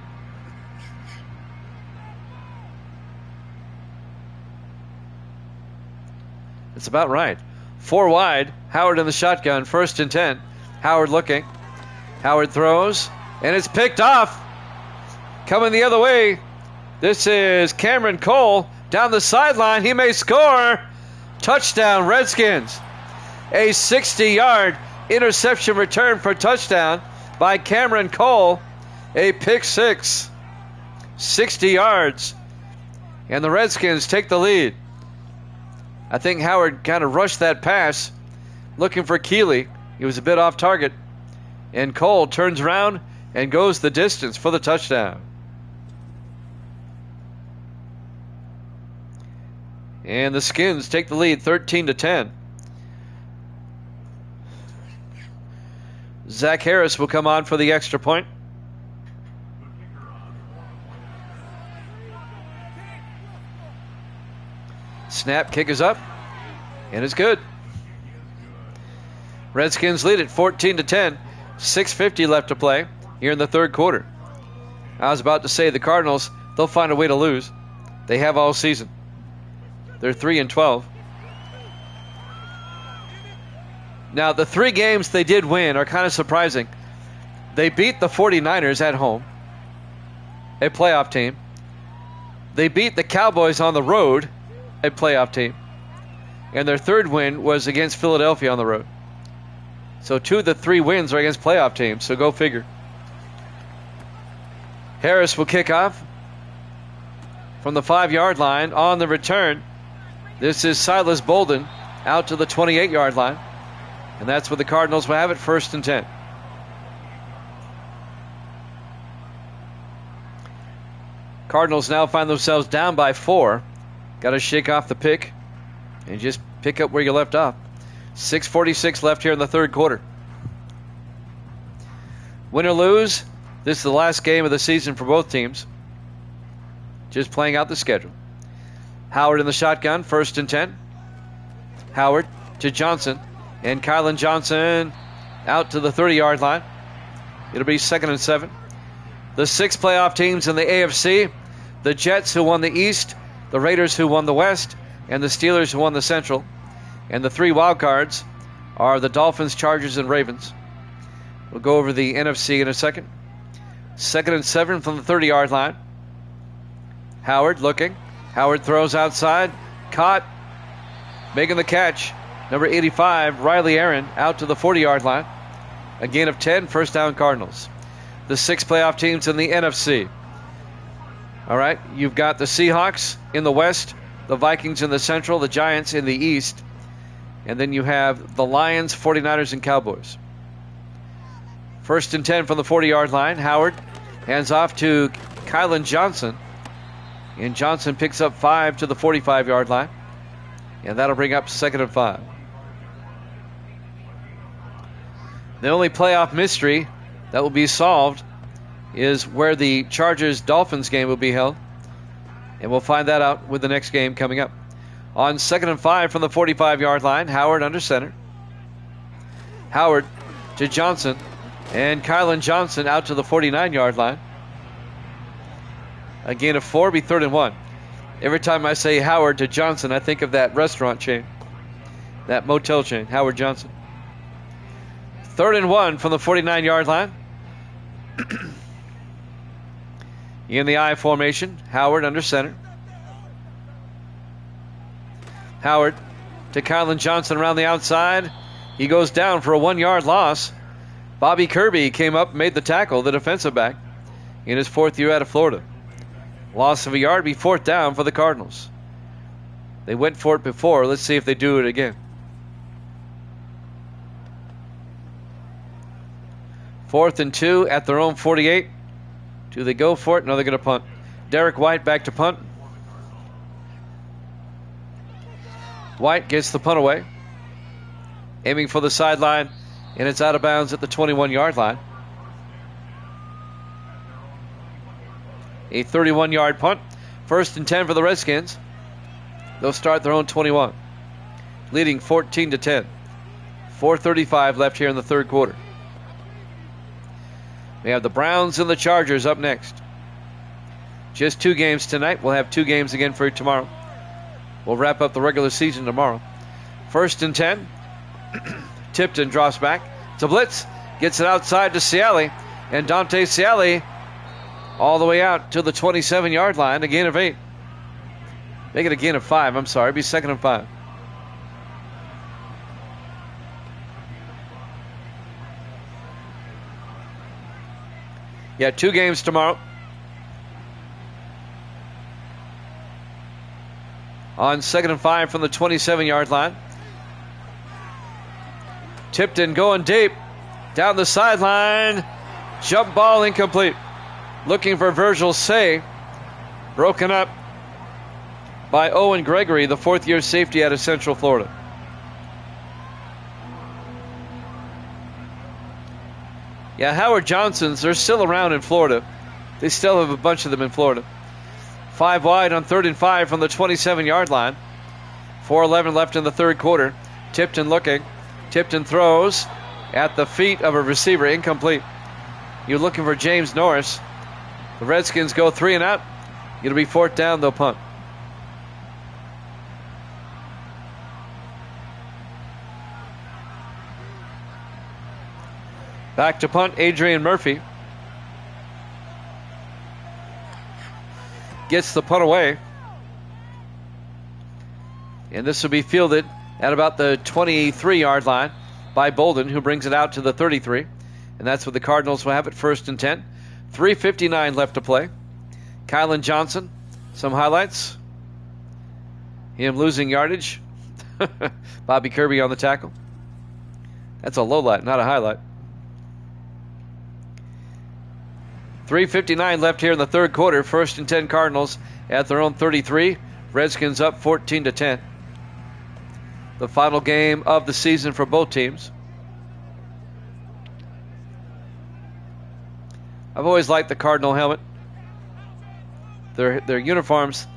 It's about right. 4 wide. Howard in the shotgun. 1st and 10. Howard looking. Howard throws. And it's picked off. Coming the other way. This is Cameron Cole down the sideline. He may score. Touchdown, Redskins. A 60-yard interception return for touchdown by Cameron Cole. A pick 6. 60 yards. And the Redskins take the lead. I think Howard kind of rushed that pass, looking for Keeley. He was a bit off target. And Cole turns around and goes the distance for the touchdown. And the Skins take the lead 13-10. Zach Harris will come on for the extra point. Snap, kick is up, and it's good. Redskins lead at 14-10. 6:50 left to play here in the third quarter. I was about to say the Cardinals, they'll find a way to lose. They have all season. They're 3-12. Now, the 3 games they did win are kind of surprising. They beat the 49ers at home, a playoff team. They beat the Cowboys on the road, a playoff team. And their 3rd win was against Philadelphia on the road. So 2 of the 3 wins are against playoff teams, so go figure. Harris will kick off from the 5-yard line on the return. This is Silas Bolden out to the 28-yard line. And that's where the Cardinals will have it, 1st and 10. Cardinals now find themselves down by 4. Got to shake off the pick and just pick up where you left off. 6:46 left here in the third quarter. Win or lose, this is the last game of the season for both teams. Just playing out the schedule. Howard in the shotgun, 1st and 10. Howard to Johnson. And Kylan Johnson out to the 30-yard line. It'll be 2nd and 7. The 6 playoff teams in the AFC, the Jets who won the East, the Raiders who won the West, and the Steelers who won the Central. And the 3 wild cards are the Dolphins, Chargers, and Ravens. We'll go over the NFC in a second. 2nd and 7 from the 30-yard line. Howard looking. Howard throws outside. Caught. Making the catch. Number 85, Riley Aaron, out to the 40-yard line. A gain of 10, first down Cardinals. The 6 playoff teams in the NFC. All right, you've got the Seahawks in the West, the Vikings in the Central, the Giants in the East. And then you have the Lions, 49ers, and Cowboys. 1st and 10 from the 40-yard line. Howard hands off to Kylan Johnson. And Johnson picks up 5 to the 45-yard line. And that'll bring up 2nd and 5. The only playoff mystery that will be solved is where the Chargers-Dolphins game will be held. And we'll find that out with the next game coming up. On 2nd and 5 from the 45-yard line, Howard under center. Howard to Johnson. And Kylan Johnson out to the 49-yard line. A gain of 4, be 3rd and 1. Every time I say Howard to Johnson, I think of that restaurant chain, that motel chain, Howard Johnson. 3rd and 1 from the 49-yard line. In the I formation, Howard under center. Howard to Kylan Johnson around the outside. He goes down for a 1-yard loss. Bobby Kirby came up and made the tackle, the defensive back, in his 4th year out of Florida. Loss of a yard, be 4th down for the Cardinals. They went for it before. Let's see if they do it again. 4th and 2 at their own 48. Do they go for it? No, they're going to punt. Derek White back to punt. White gets the punt away. Aiming for the sideline, and it's out of bounds at the 21-yard line. A 31-yard punt. 1st and 10 for the Redskins. They'll start their own 21. Leading 14-10. 4:35 left here in the 3rd quarter. We have the Browns and the Chargers up next. Just 2 games tonight. We'll have 2 games again for Tomorrow. We'll wrap up the regular season tomorrow. 1st and 10. Tipton drops back. It's a blitz. Gets it outside to Ciali. And Dante Ciali all the way out to the 27-yard line. A gain of 8. Make it a gain of 5. I'm sorry. It'd be 2nd and 5. Yeah, 2 games tomorrow. On 2nd and 5 from the 27-yard line. Tipton going deep. Down the sideline. Jump ball incomplete. Looking for Virgil Say. Broken up by Owen Gregory, the 4th-year safety out of Central Florida. Yeah, Howard Johnsons, they're still around in Florida. They still have a bunch of them in Florida. 5 wide on 3rd and 5 from the 27-yard line. 4:11 left in the 3rd quarter. Tipton looking. Tipton throws at the feet of a receiver, incomplete. You're looking for James Norris. The Redskins go 3 and out. It'll be 4th down, they'll punt. Back to punt, Adrian Murphy. Gets the punt away. And this will be fielded at about the 23-yard line by Bolden, who brings it out to the 33. And that's what the Cardinals will have it, 1st and 10. 3:59 left to play. Kylan Johnson, some highlights. Him losing yardage. Bobby Kirby on the tackle. That's a low light, not a highlight. 3:59 left here in the 3rd quarter. 1st and 10 Cardinals at their own 33. Redskins up 14-10. The final game of the season for both teams. I've always liked the Cardinal helmet. Their uniforms,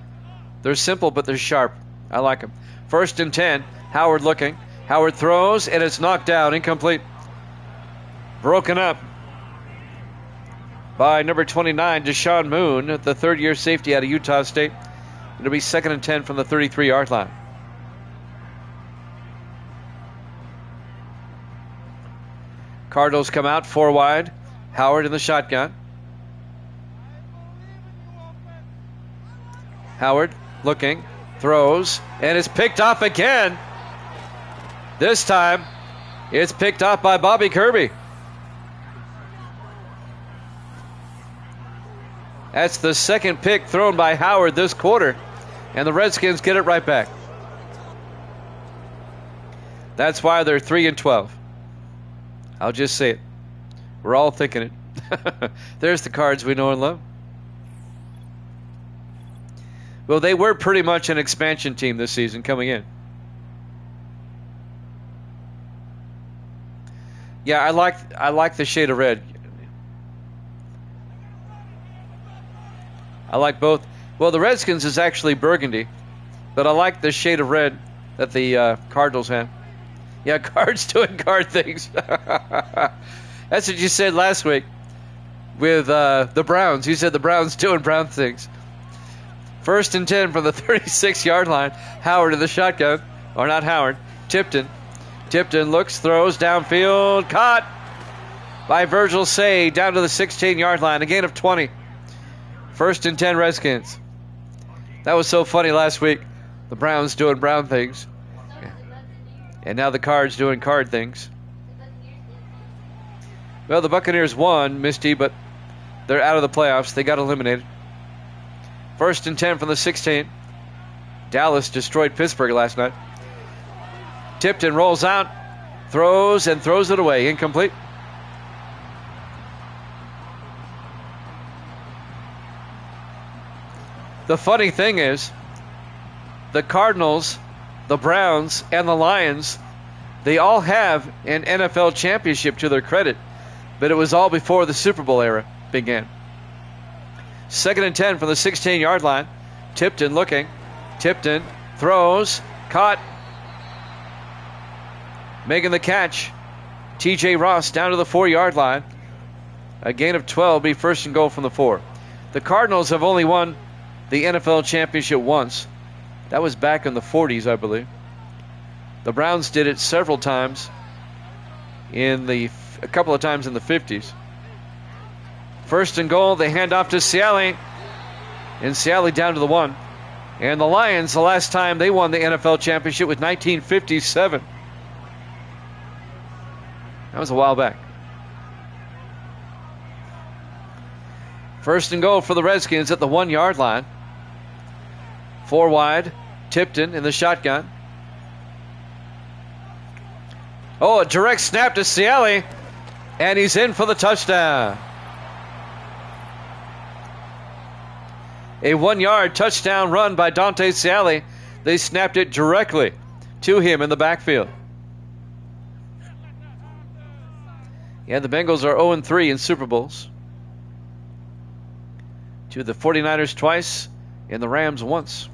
they're simple, but they're sharp. I like them. 1st and 10. Howard looking. Howard throws, and it's knocked down. Incomplete. Broken up by number 29, Deshaun Moon, the 3rd-year safety out of Utah State. It'll be 2nd and 10 from the 33-yard line. Cardinals come out 4 wide. Howard in the shotgun. Howard looking, throws, and it's picked off again. This time, it's picked off by Bobby Kirby. That's the 2nd pick thrown by Howard this quarter, and the Redskins get it right back. That's why they're 3-12. I'll just say it. We're all thinking it. There's the Cards we know and love. Well, they were pretty much an expansion team this season coming in. Yeah, I like the shade of red. I like both. Well, the Redskins is actually burgundy, but I like the shade of red that the Cardinals have. Yeah, Cards doing card things. That's what you said last week with the Browns. You said the Browns doing Brown things. 1st and 10 from the 36-yard line. Howard in the shotgun. Or not Howard. Tipton. Tipton looks, throws downfield. Caught by Virgil Say down to the 16-yard line. A gain of 20. 1st and 10 Redskins. That was so funny last week. The Browns doing Brown things. And now the Cards doing card things. Well, the Buccaneers won, Misty, but they're out of the playoffs. They got eliminated. 1st and 10 from the 16. Dallas destroyed Pittsburgh last night. Tipton rolls out, throws it away. Incomplete. The funny thing is, the Cardinals, the Browns, and the Lions, they all have an NFL championship to their credit, but it was all before the Super Bowl era began. 2nd and 10 from the 16-yard line. Tipton looking. Tipton throws. Caught. Making the catch. T.J. Ross down to the 4-yard line. A gain of 12, be 1st and goal from the 4. The Cardinals have only won the NFL championship once. That was back in the 40s, I believe. The Browns did it several times a couple of times in the 50s. 1st and goal, they hand off to Ciali. And Ciali down to the 1. And the Lions, the last time they won the NFL championship was 1957. That was a while back. 1st and goal for the Redskins at the 1-yard line. 4 wide. Tipton in the shotgun. Oh, a direct snap to Ciali. And he's in for the touchdown. A 1-yard touchdown run by Dante Ciali. They snapped it directly to him in the backfield. Yeah, the Bengals are 0-3 in Super Bowls. To the 49ers twice and the Rams once.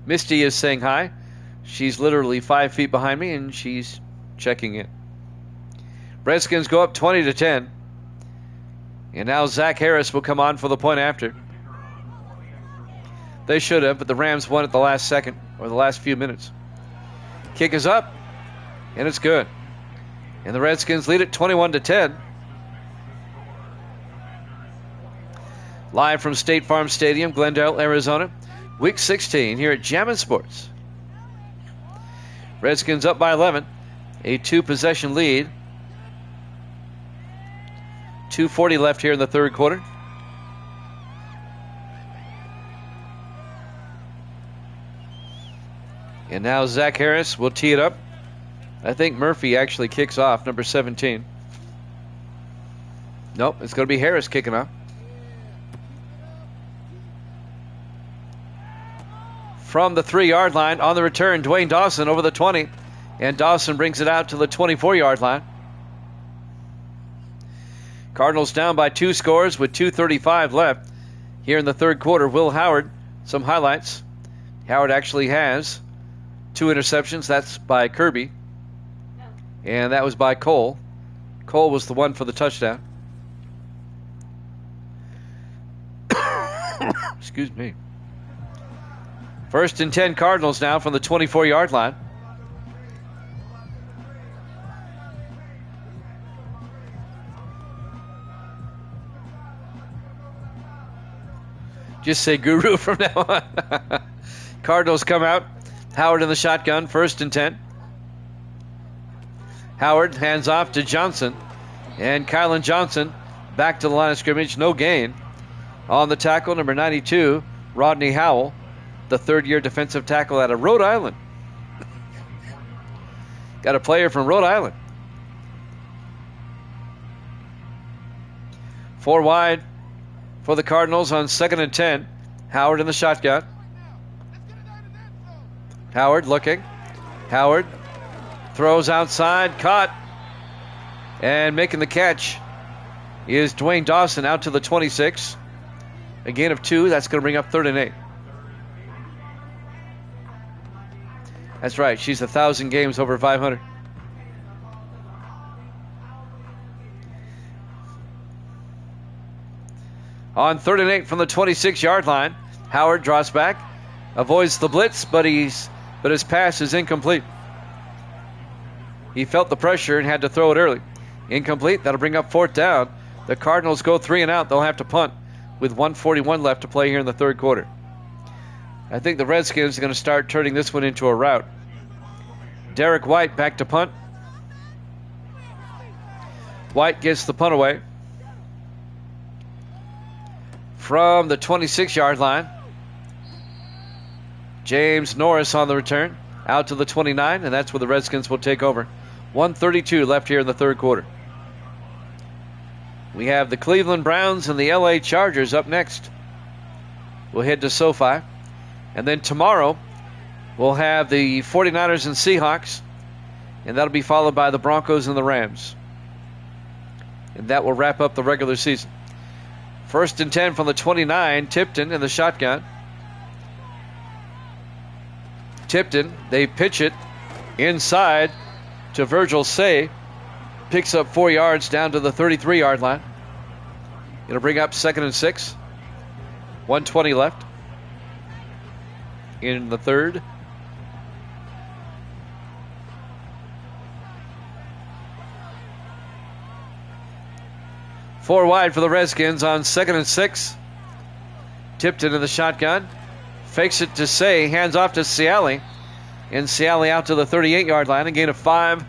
Misty is saying hi. She's literally 5 feet behind me and she's checking in. Redskins go up 20-10. And now Zach Harris will come on for the point after. They should have, but the Rams won at the last second, or the last few minutes. Kick is up, and it's good. And the Redskins lead it 21-10. Live from State Farm Stadium, Glendale, Arizona. Week 16 here at Jammin' Sports. Redskins up by 11. A 2-possession lead. 2:40 left here in the third quarter. And now Zach Harris will tee it up. I think Murphy actually kicks off, number 17. Nope, it's going to be Harris kicking off. From the 3-yard line on the return, Dwayne Dawson over the 20. And Dawson brings it out to the 24-yard line. Cardinals down by 2 scores with 2:35 left here in the third quarter. Will Howard, some highlights. Howard actually has 2 interceptions. That's by Kirby. And that was by Cole. Cole was the one for the touchdown. Excuse me. 1st and 10 Cardinals now from the 24-yard line. Just say guru from now on. Cardinals come out. Howard in the shotgun, 1st and 10. Howard hands off to Johnson. And Kylan Johnson back to the line of scrimmage. No gain. On the tackle, number 92, Rodney Howell, the third-year defensive tackle out of Rhode Island. Got a player from Rhode Island. 4 wide for the Cardinals on 2nd and 10. Howard in the shotgun. Howard looking. Howard throws outside, caught, and making the catch is Dwayne Dawson out to the 26. A gain of 2. That's going to bring up 3rd and 8. That's right. She's 1,000 games over 500. On 3rd and 8 from the 26-yard line, Howard draws back, avoids the blitz, but his pass is incomplete. He felt the pressure and had to throw it early. Incomplete. That'll bring up 4th down. The Cardinals go 3 and out. They'll have to punt with 1:41 left to play here in the 3rd quarter. I think the Redskins are going to start turning this one into a rout. Derek White back to punt. White gets the punt away from the 26-yard line. James Norris on the return, out to the 29, and that's where the Redskins will take over. 1:32 left here in the 3rd quarter. We have the Cleveland Browns and the LA Chargers up next. We'll head to SoFi. And then tomorrow, we'll have the 49ers and Seahawks, and that'll be followed by the Broncos and the Rams. And that will wrap up the regular season. 1st and 10 from the 29, Tipton in the shotgun. Tipton, they pitch it inside to Virgil Say. Picks up 4 yards down to the 33-yard line. It'll bring up 2nd and 6. 1:20 left in the 3rd. Four wide for the Redskins on 2nd and 6. Tipton in the shotgun. Fakes it to Say. Hands off to Ciali. And Ciali out to the 38-yard line. A gain of 5.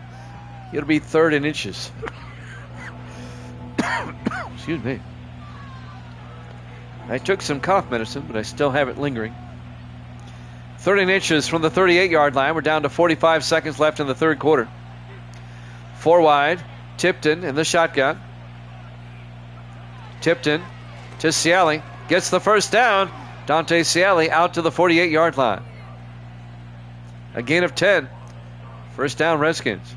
It'll be 3rd and inches. Excuse me. I took some cough medicine, but I still have it lingering. 3rd and inches from the 38-yard line. We're down to 45 seconds left in the 3rd quarter. 4 wide. Tipton in the shotgun. Tipton to Ciali. Gets the 1st down. Dante Ciali out to the 48-yard line. A gain of 10. 1st down, Redskins.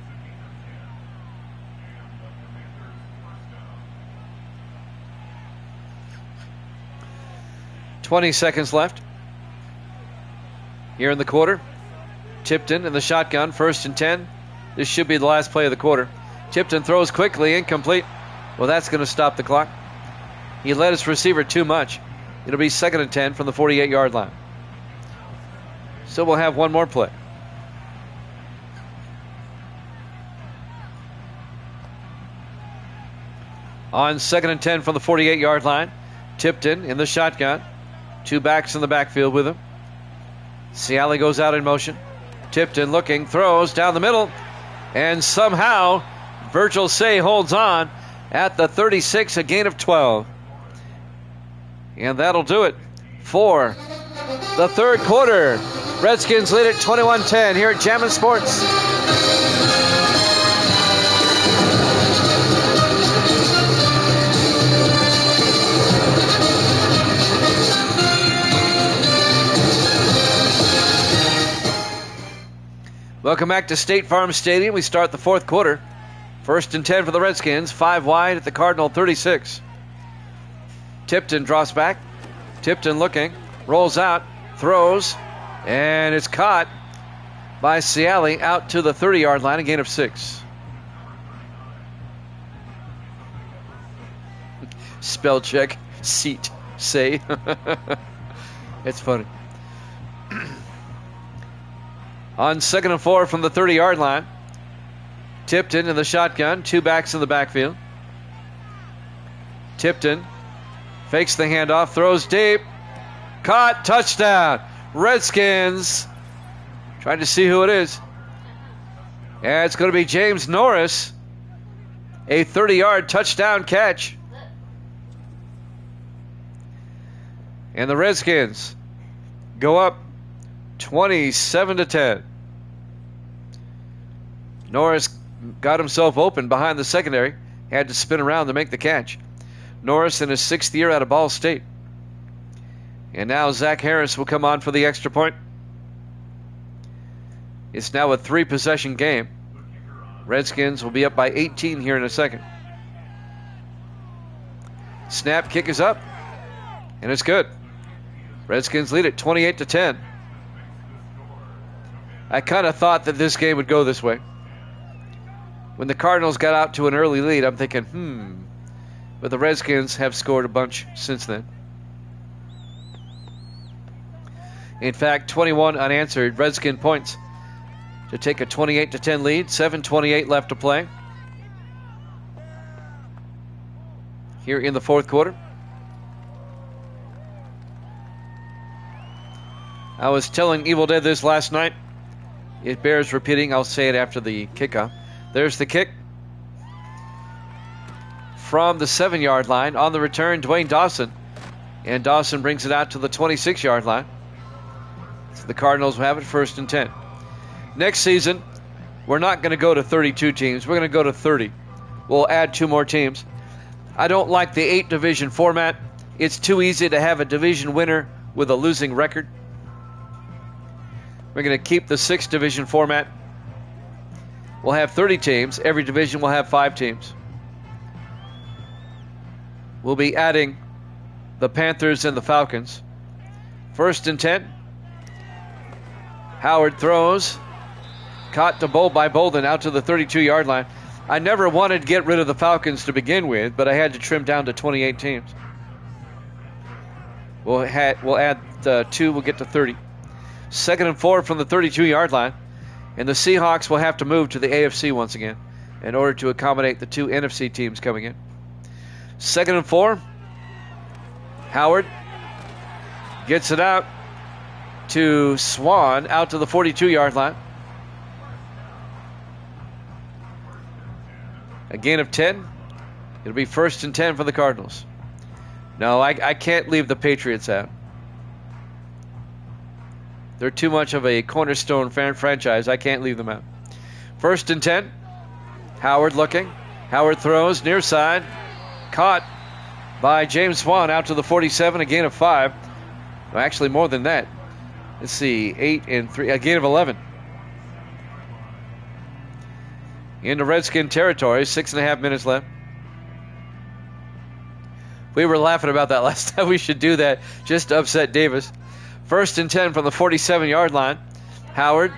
.20 seconds left here in the quarter. Tipton in the shotgun, 1st and 10. This should be the last play of the quarter. Tipton throws quickly, incomplete. Well, that's going to stop the clock. He led his receiver too much. It'll be 2nd and 10 from the 48-yard line. So we'll have one more play. On 2nd and 10 from the 48-yard line, Tipton in the shotgun. 2 backs in the backfield with him. Ciali goes out in motion. Tipton looking, throws down the middle, and somehow Virgil Say holds on at the 36, a gain of 12. And that'll do it for the 3rd quarter. Redskins lead at 21-10 here at Jammin' Sports. Welcome back to State Farm Stadium. We start the 4th quarter. 1st and 10 for the Redskins. 5 wide at the Cardinal 36. Tipton drops back. Tipton looking. Rolls out. Throws. And it's caught by Ciali out to the 30-yard line. A gain of 6. Spell check. Seat. Say. It's funny. On 2nd and 4 from the 30-yard line. Tipton in the shotgun. 2 backs in the backfield. Tipton fakes the handoff. Throws deep. Caught. Touchdown. Redskins. Trying to see who it is. And it's going to be James Norris. A 30-yard touchdown catch. And the Redskins go up 27-10. Norris got himself open behind the secondary. Had to spin around to make the catch. Norris in his 6th year out of Ball State. And now Zach Harris will come on for the extra point. It's now a 3-possession game. Redskins will be up by 18 here in a second. Snap, kick is up, and it's good. Redskins lead it 28-10. I kind of thought that this game would go this way. When the Cardinals got out to an early lead, I'm thinking, but the Redskins have scored a bunch since then. In fact, 21 unanswered Redskin points to take a 28-10 lead. 7:28 left to play here in the fourth quarter. I was telling Evil Dead this last night. It bears repeating. I'll say it after the kickoff. There's the kick from the 7-yard line. On the return, Dwayne Dawson. And Dawson brings it out to the 26-yard line. So the Cardinals will have it 1st and 10. Next season, we're not going to go to 32 teams. We're going to go to 30. We'll add 2 more teams. I don't like the 8-division format. It's too easy to have a division winner with a losing record. We're going to keep the 6-division format. We'll have 30 teams. Every division will have 5 teams. We'll be adding the Panthers and the Falcons. 1st and 10. Howard throws. Caught by Bolden out to the 32-yard line. I never wanted to get rid of the Falcons to begin with, but I had to trim down to 28 teams. We'll add 2. We'll get to 30. 2nd and 4 from the 32-yard line. And the Seahawks will have to move to the AFC once again in order to accommodate the 2 NFC teams coming in. 2nd and 4. Howard gets it out to Swan out to the 42-yard line. A gain of 10. It'll be 1st and 10 for the Cardinals. No, I can't leave the Patriots out. They're too much of a cornerstone franchise. I can't leave them out. 1st and 10. Howard looking. Howard throws near side. Caught by James Swan out to the 47. A gain of 5. Well, actually, more than that. Let's see. 8 and 3. A gain of 11. Into Redskin territory. 6.5 minutes left. We were laughing about that last time. We should do that just to upset Davis. 1st and 10 from the 47-yard line. Howard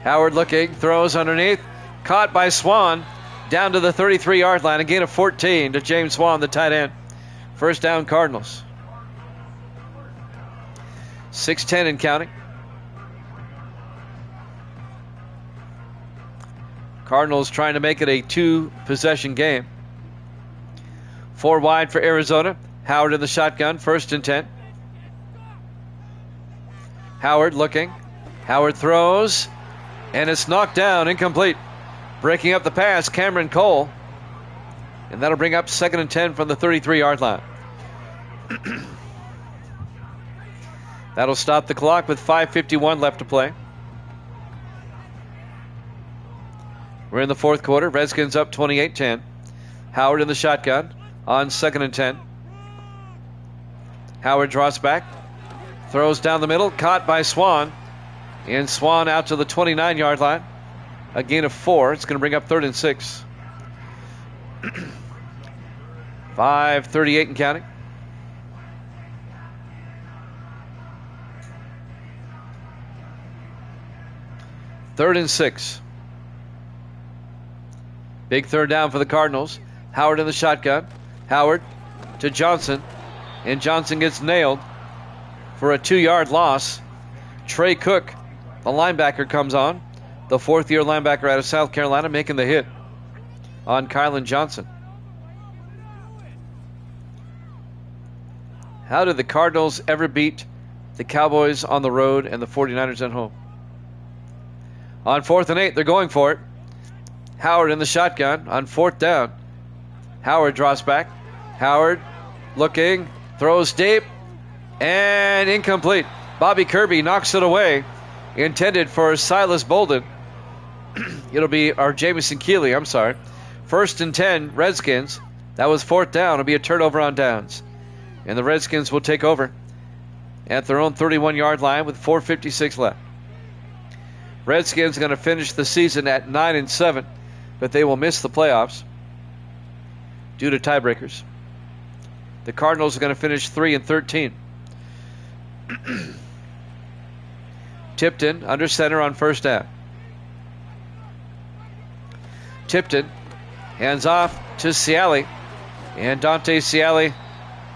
looking, throws underneath. Caught by Swan down to the 33-yard line. A gain of 14 to James Swan, the tight end. 1st down, Cardinals. 6:10 and counting. Cardinals trying to make it a 2-possession game. 4 wide for Arizona. Howard in the shotgun. 1st and 10. Howard looking. Howard throws. And it's knocked down. Incomplete. Breaking up the pass, Cameron Cole. And that'll bring up 2nd and 10 from the 33-yard line. That'll stop the clock with 5:51 left to play. We're in the fourth quarter. Redskins up 28-10. Howard in the shotgun on 2nd and 10. Howard draws back. Throws down the middle. Caught by Swan. And Swan out to the 29-yard line. A gain of 4. It's going to bring up 3rd and 6. 5:38 and counting. Third and 6. Big 3rd down for the Cardinals. Howard in the shotgun. Howard to Johnson. And Johnson gets nailed for a 2-yard loss. Trey Cook, the linebacker, comes on. The 4th-year linebacker out of South Carolina, making the hit on Kylan Johnson. How did the Cardinals ever beat the Cowboys on the road and the 49ers at home? On 4th and 8, they're going for it. Howard in the shotgun on 4th down. Howard draws back. Howard looking, throws deep, and incomplete. Bobby Kirby knocks it away. Intended for Silas Bolden. It'll be, or Jamison Keeley, I'm sorry. 1st and 10, Redskins. That was fourth down. It'll be a turnover on downs. And the Redskins will take over at their own 31-yard line with 4:56 left. Redskins are going to finish the season at 9-7, but they will miss the playoffs due to tiebreakers. The Cardinals are going to finish 3-13. Tipton under center on first down. Tipton hands off to Ciali, and Dante Ciali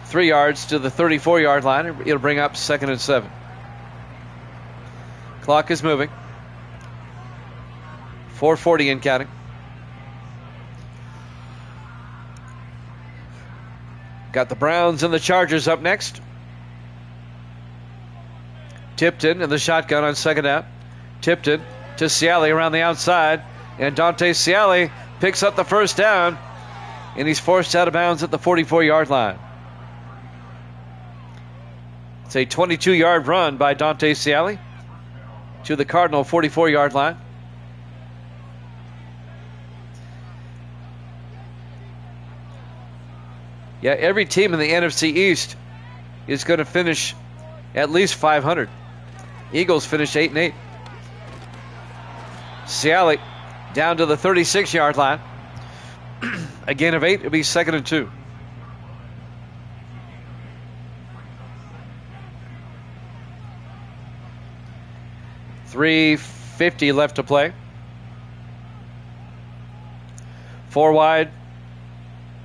3 yards to the 34-yard line. It'll bring up 2nd and 7. Clock is moving. 4:40 and counting. Got the Browns and the Chargers up next. Tipton in the shotgun on second down. Tipton to Ciali around the outside, and Dante Ciali picks up the first down, and he's forced out of bounds at the 44-yard line. It's a 22-yard run by Dante Ciali to the Cardinal 44-yard line. Yeah, every team in the NFC East is going to finish at least 500. Eagles finished 8-8. Ciali down to the 36-yard line. A gain of 8. It'll be 2nd and 2. $3:50 left to play. 4 wide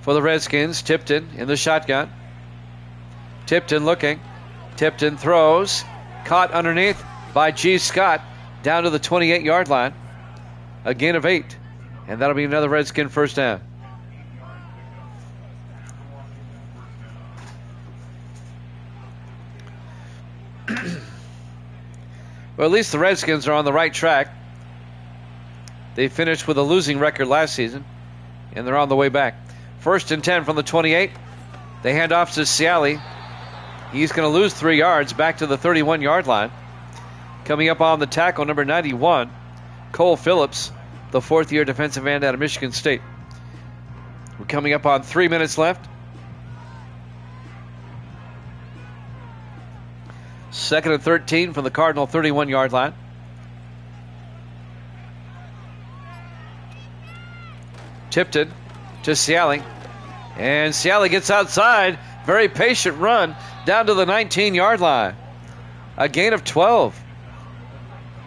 for the Redskins. Tipton in the shotgun. Tipton looking. Tipton throws. Caught underneath by G. Scott down to the 28-yard line. A gain of 8. And that'll be another Redskin first down. Well, at least the Redskins are on the right track. They finished with a losing record last season, and they're on the way back. 1st and 10 from the 28. They hand off to Ciali. He's going to lose 3 yards back to the 31-yard line. Coming up on the tackle, number 91, Cole Phillips, the 4th-year defensive end out of Michigan State. We're coming up on 3 minutes left. 2nd and 13 from the Cardinal 31-yard line. Tipton to Ciali. And Ciali gets outside. Very patient run down to the 19-yard line. A gain of 12.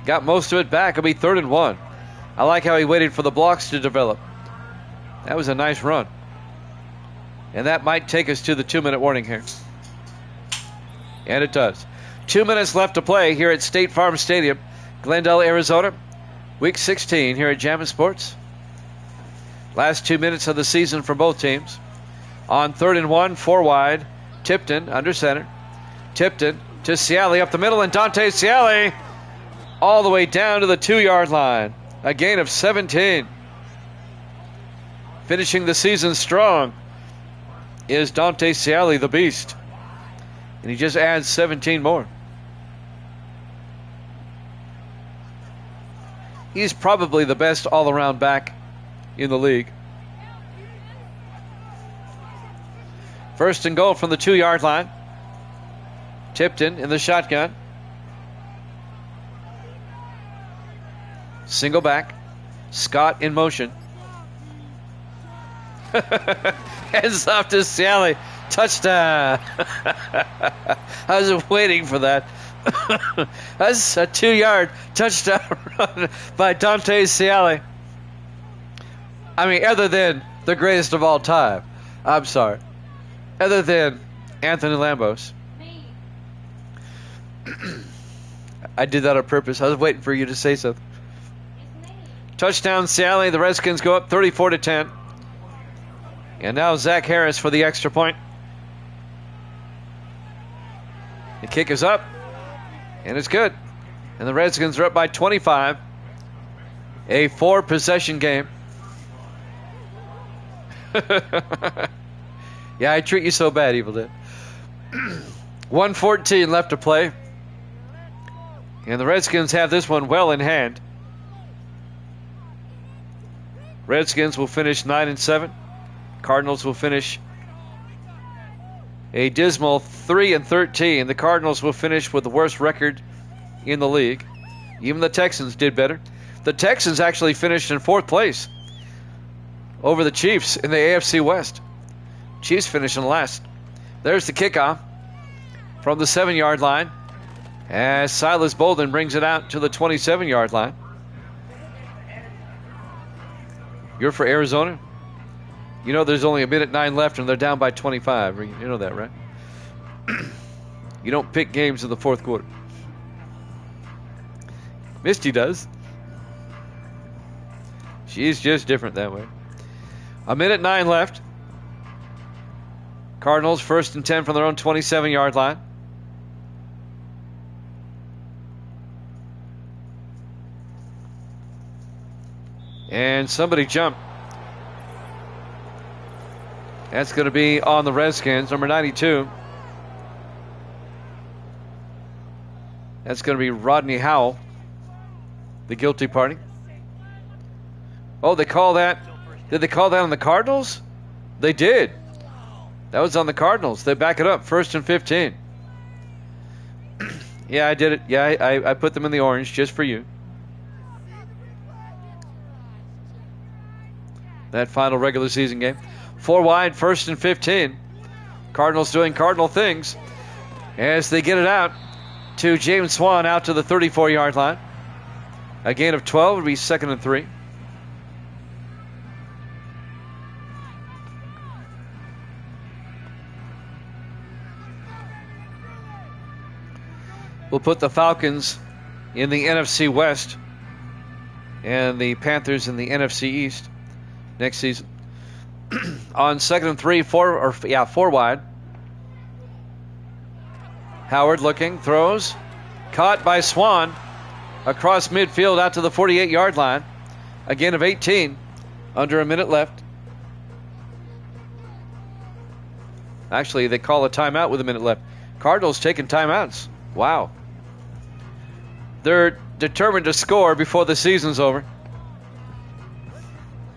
Got most of it back. It'll be 3rd and 1. I like how he waited for the blocks to develop. That was a nice run. And that might take us to the 2-minute warning here. And it does. 2 minutes left to play here at State Farm Stadium, Glendale, Arizona. Week 16 here at Jammin' Sports. Last 2 minutes of the season for both teams. On 3rd and 1, 4 wide. Tipton under center. Tipton to Ciali up the middle, and Dante Ciali all the way down to the 2-yard line. A gain of 17. Finishing the season strong is Dante Ciali, the beast. And he just adds 17 more. He's probably the best all-around back in the league. 1st and goal from the 2-yard line. Tipton in the shotgun. Single back. Scott in motion. Heads off to Ciali. Touchdown. I was waiting for that. That's a 2-yard touchdown run by Dante Ciali. I mean, other than the greatest of all time. I'm sorry. Other than Anthony Lambos. I did that on purpose. I was waiting for you to say something. Touchdown Ciali. The Redskins go up 34-10. And now Zach Harris for the extra point. The kick is up. And it's good. And the Redskins are up by 25. A 4-possession game. Yeah, I treat you so bad, Evil Dead. 1:14 left to play. And the Redskins have this one well in hand. Redskins will finish 9-7. Cardinals will finish a dismal 3-13. The Cardinals will finish with the worst record in the league. Even the Texans did better. The Texans actually finished in 4th place over the Chiefs in the AFC West. Chiefs finishing last. There's the kickoff from the 7-yard line as Silas Bolden brings it out to the 27-yard line. You're for Arizona? You know there's only 1:09 left and they're down by 25. You know that, right? You don't pick games in the 4th quarter. Misty does. She's just different that way. 1:09 left. Cardinals 1st and 10 from their own 27-yard line. And somebody jumped. That's going to be on the Redskins, number 92. That's going to be Rodney Howell, the guilty party. Oh, they call that. Did they call that on the Cardinals? They did. That was on the Cardinals. They back it up. 1st and 15. Yeah, I did it. Yeah, I put them in the orange just for you. That final regular season game. 4 wide, 1st and 15. Cardinals doing Cardinal things as they get it out to James Swan out to the 34-yard line. A gain of 12 would be 2nd and 3. We'll put the Falcons in the NFC West and the Panthers in the NFC East next season. On 2nd and 3, 4 wide. Howard looking, throws, caught by Swan across midfield out to the 48-yard line. A gain of 18, under a minute left. Actually, they call a timeout with a minute left. Cardinals taking timeouts. Wow. They're determined to score before the season's over.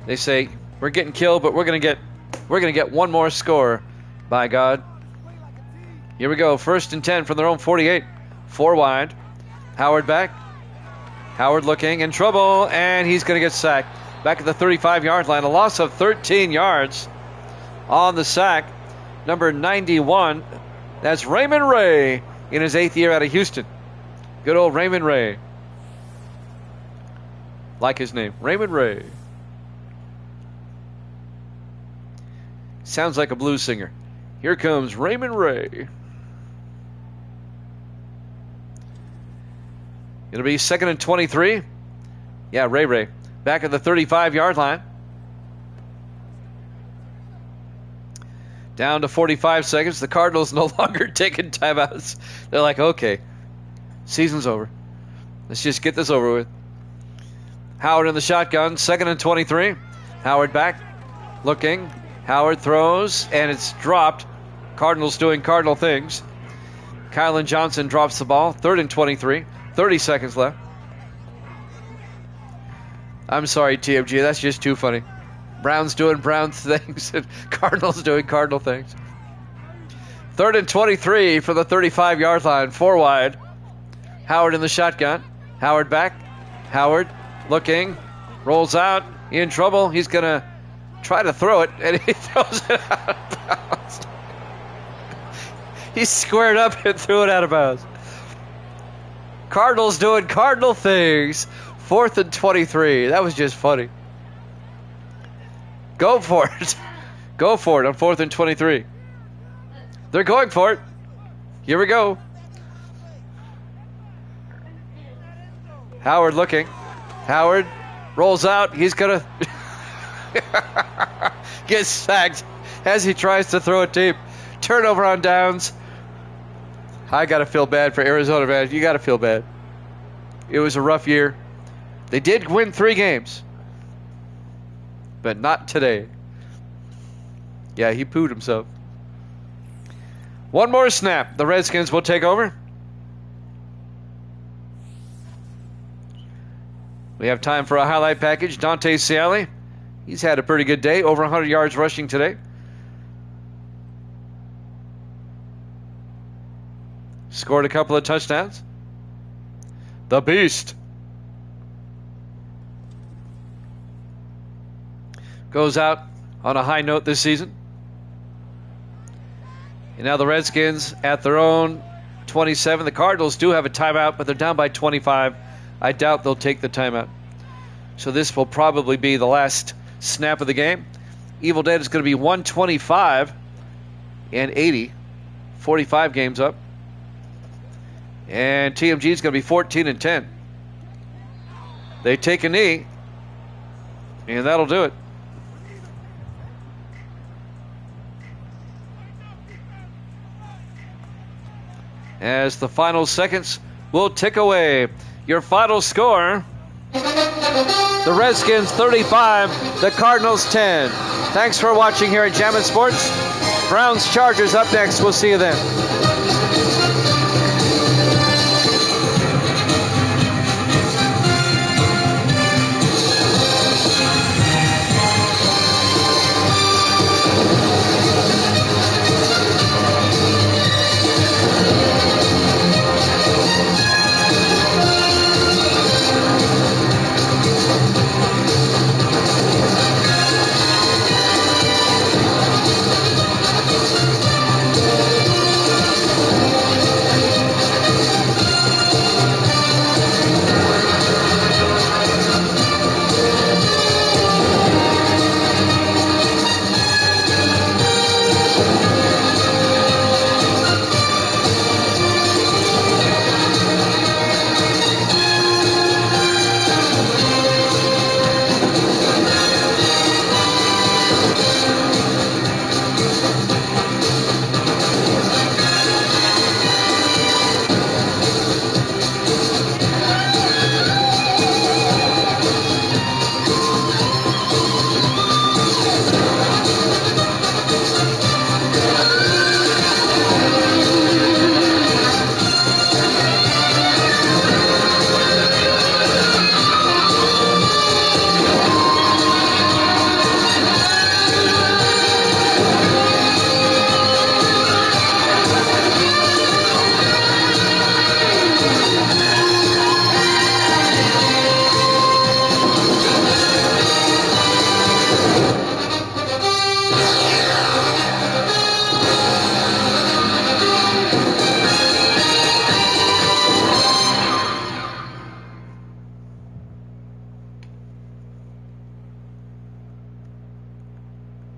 They say, we're getting killed, but we're gonna get one more score, by God. Here we go. 1st and 10 from their own 48. 4 wide. Howard back. Howard looking in trouble, and he's gonna get sacked. Back at the 35-yard line. A loss of 13 yards on the sack. Number 91. That's Raymond Ray in his 8th year out of Houston. Good old Raymond Ray. Like his name. Raymond Ray. Sounds like a blues singer. Here comes Raymond Ray. It'll be 2nd and 23. Yeah, Ray. Back at the 35-yard line. Down to 45 seconds. The Cardinals no longer taking timeouts. They're like, okay, season's over. Let's just get this over with. Howard in the shotgun. 2nd and 23. Howard back. Looking. Howard throws, and it's dropped. Cardinals doing Cardinal things. Kylan Johnson drops the ball. 3rd and 23. 30 seconds left. I'm sorry, TMG. That's just too funny. Browns doing Browns things and Cardinals doing Cardinal things. 3rd and 23 from the 35-yard line. 4 wide. Howard in the shotgun. Howard back. Howard looking. Rolls out. In trouble. He's going to try to throw it, and he throws it out of bounds. He squared up and threw it out of bounds. Cardinals doing Cardinal things. 4th and 23. That was just funny. Go for it. Go for it on 4th and 23. They're going for it. Here we go. Howard looking. Howard rolls out. He's going to get sacked as he tries to throw it deep. Turnover on downs. I got to feel bad for Arizona, man. You got to feel bad. It was a rough year. They did win 3 games, but not today. Yeah, he pooed himself. One more snap. The Redskins will take over. We have time for a highlight package. Dante Ciali He's had a pretty good day, over 100 yards rushing today. Scored a couple of touchdowns. The Beast goes out on a high note this season. And now the Redskins at their own 27. The Cardinals do have a timeout, but they're down by 25. I doubt they'll take the timeout. So this will probably be the last snap of the game. Evil Dead is going to be 125 and 80. 45 games up. And TMG is going to be 14 and 10. They take a knee, and that'll do it. As the final seconds will tick away. Your final score: the Redskins 35, the Cardinals 10. Thanks for watching here at Jammin' Sports. Browns Chargers up next. We'll see you then.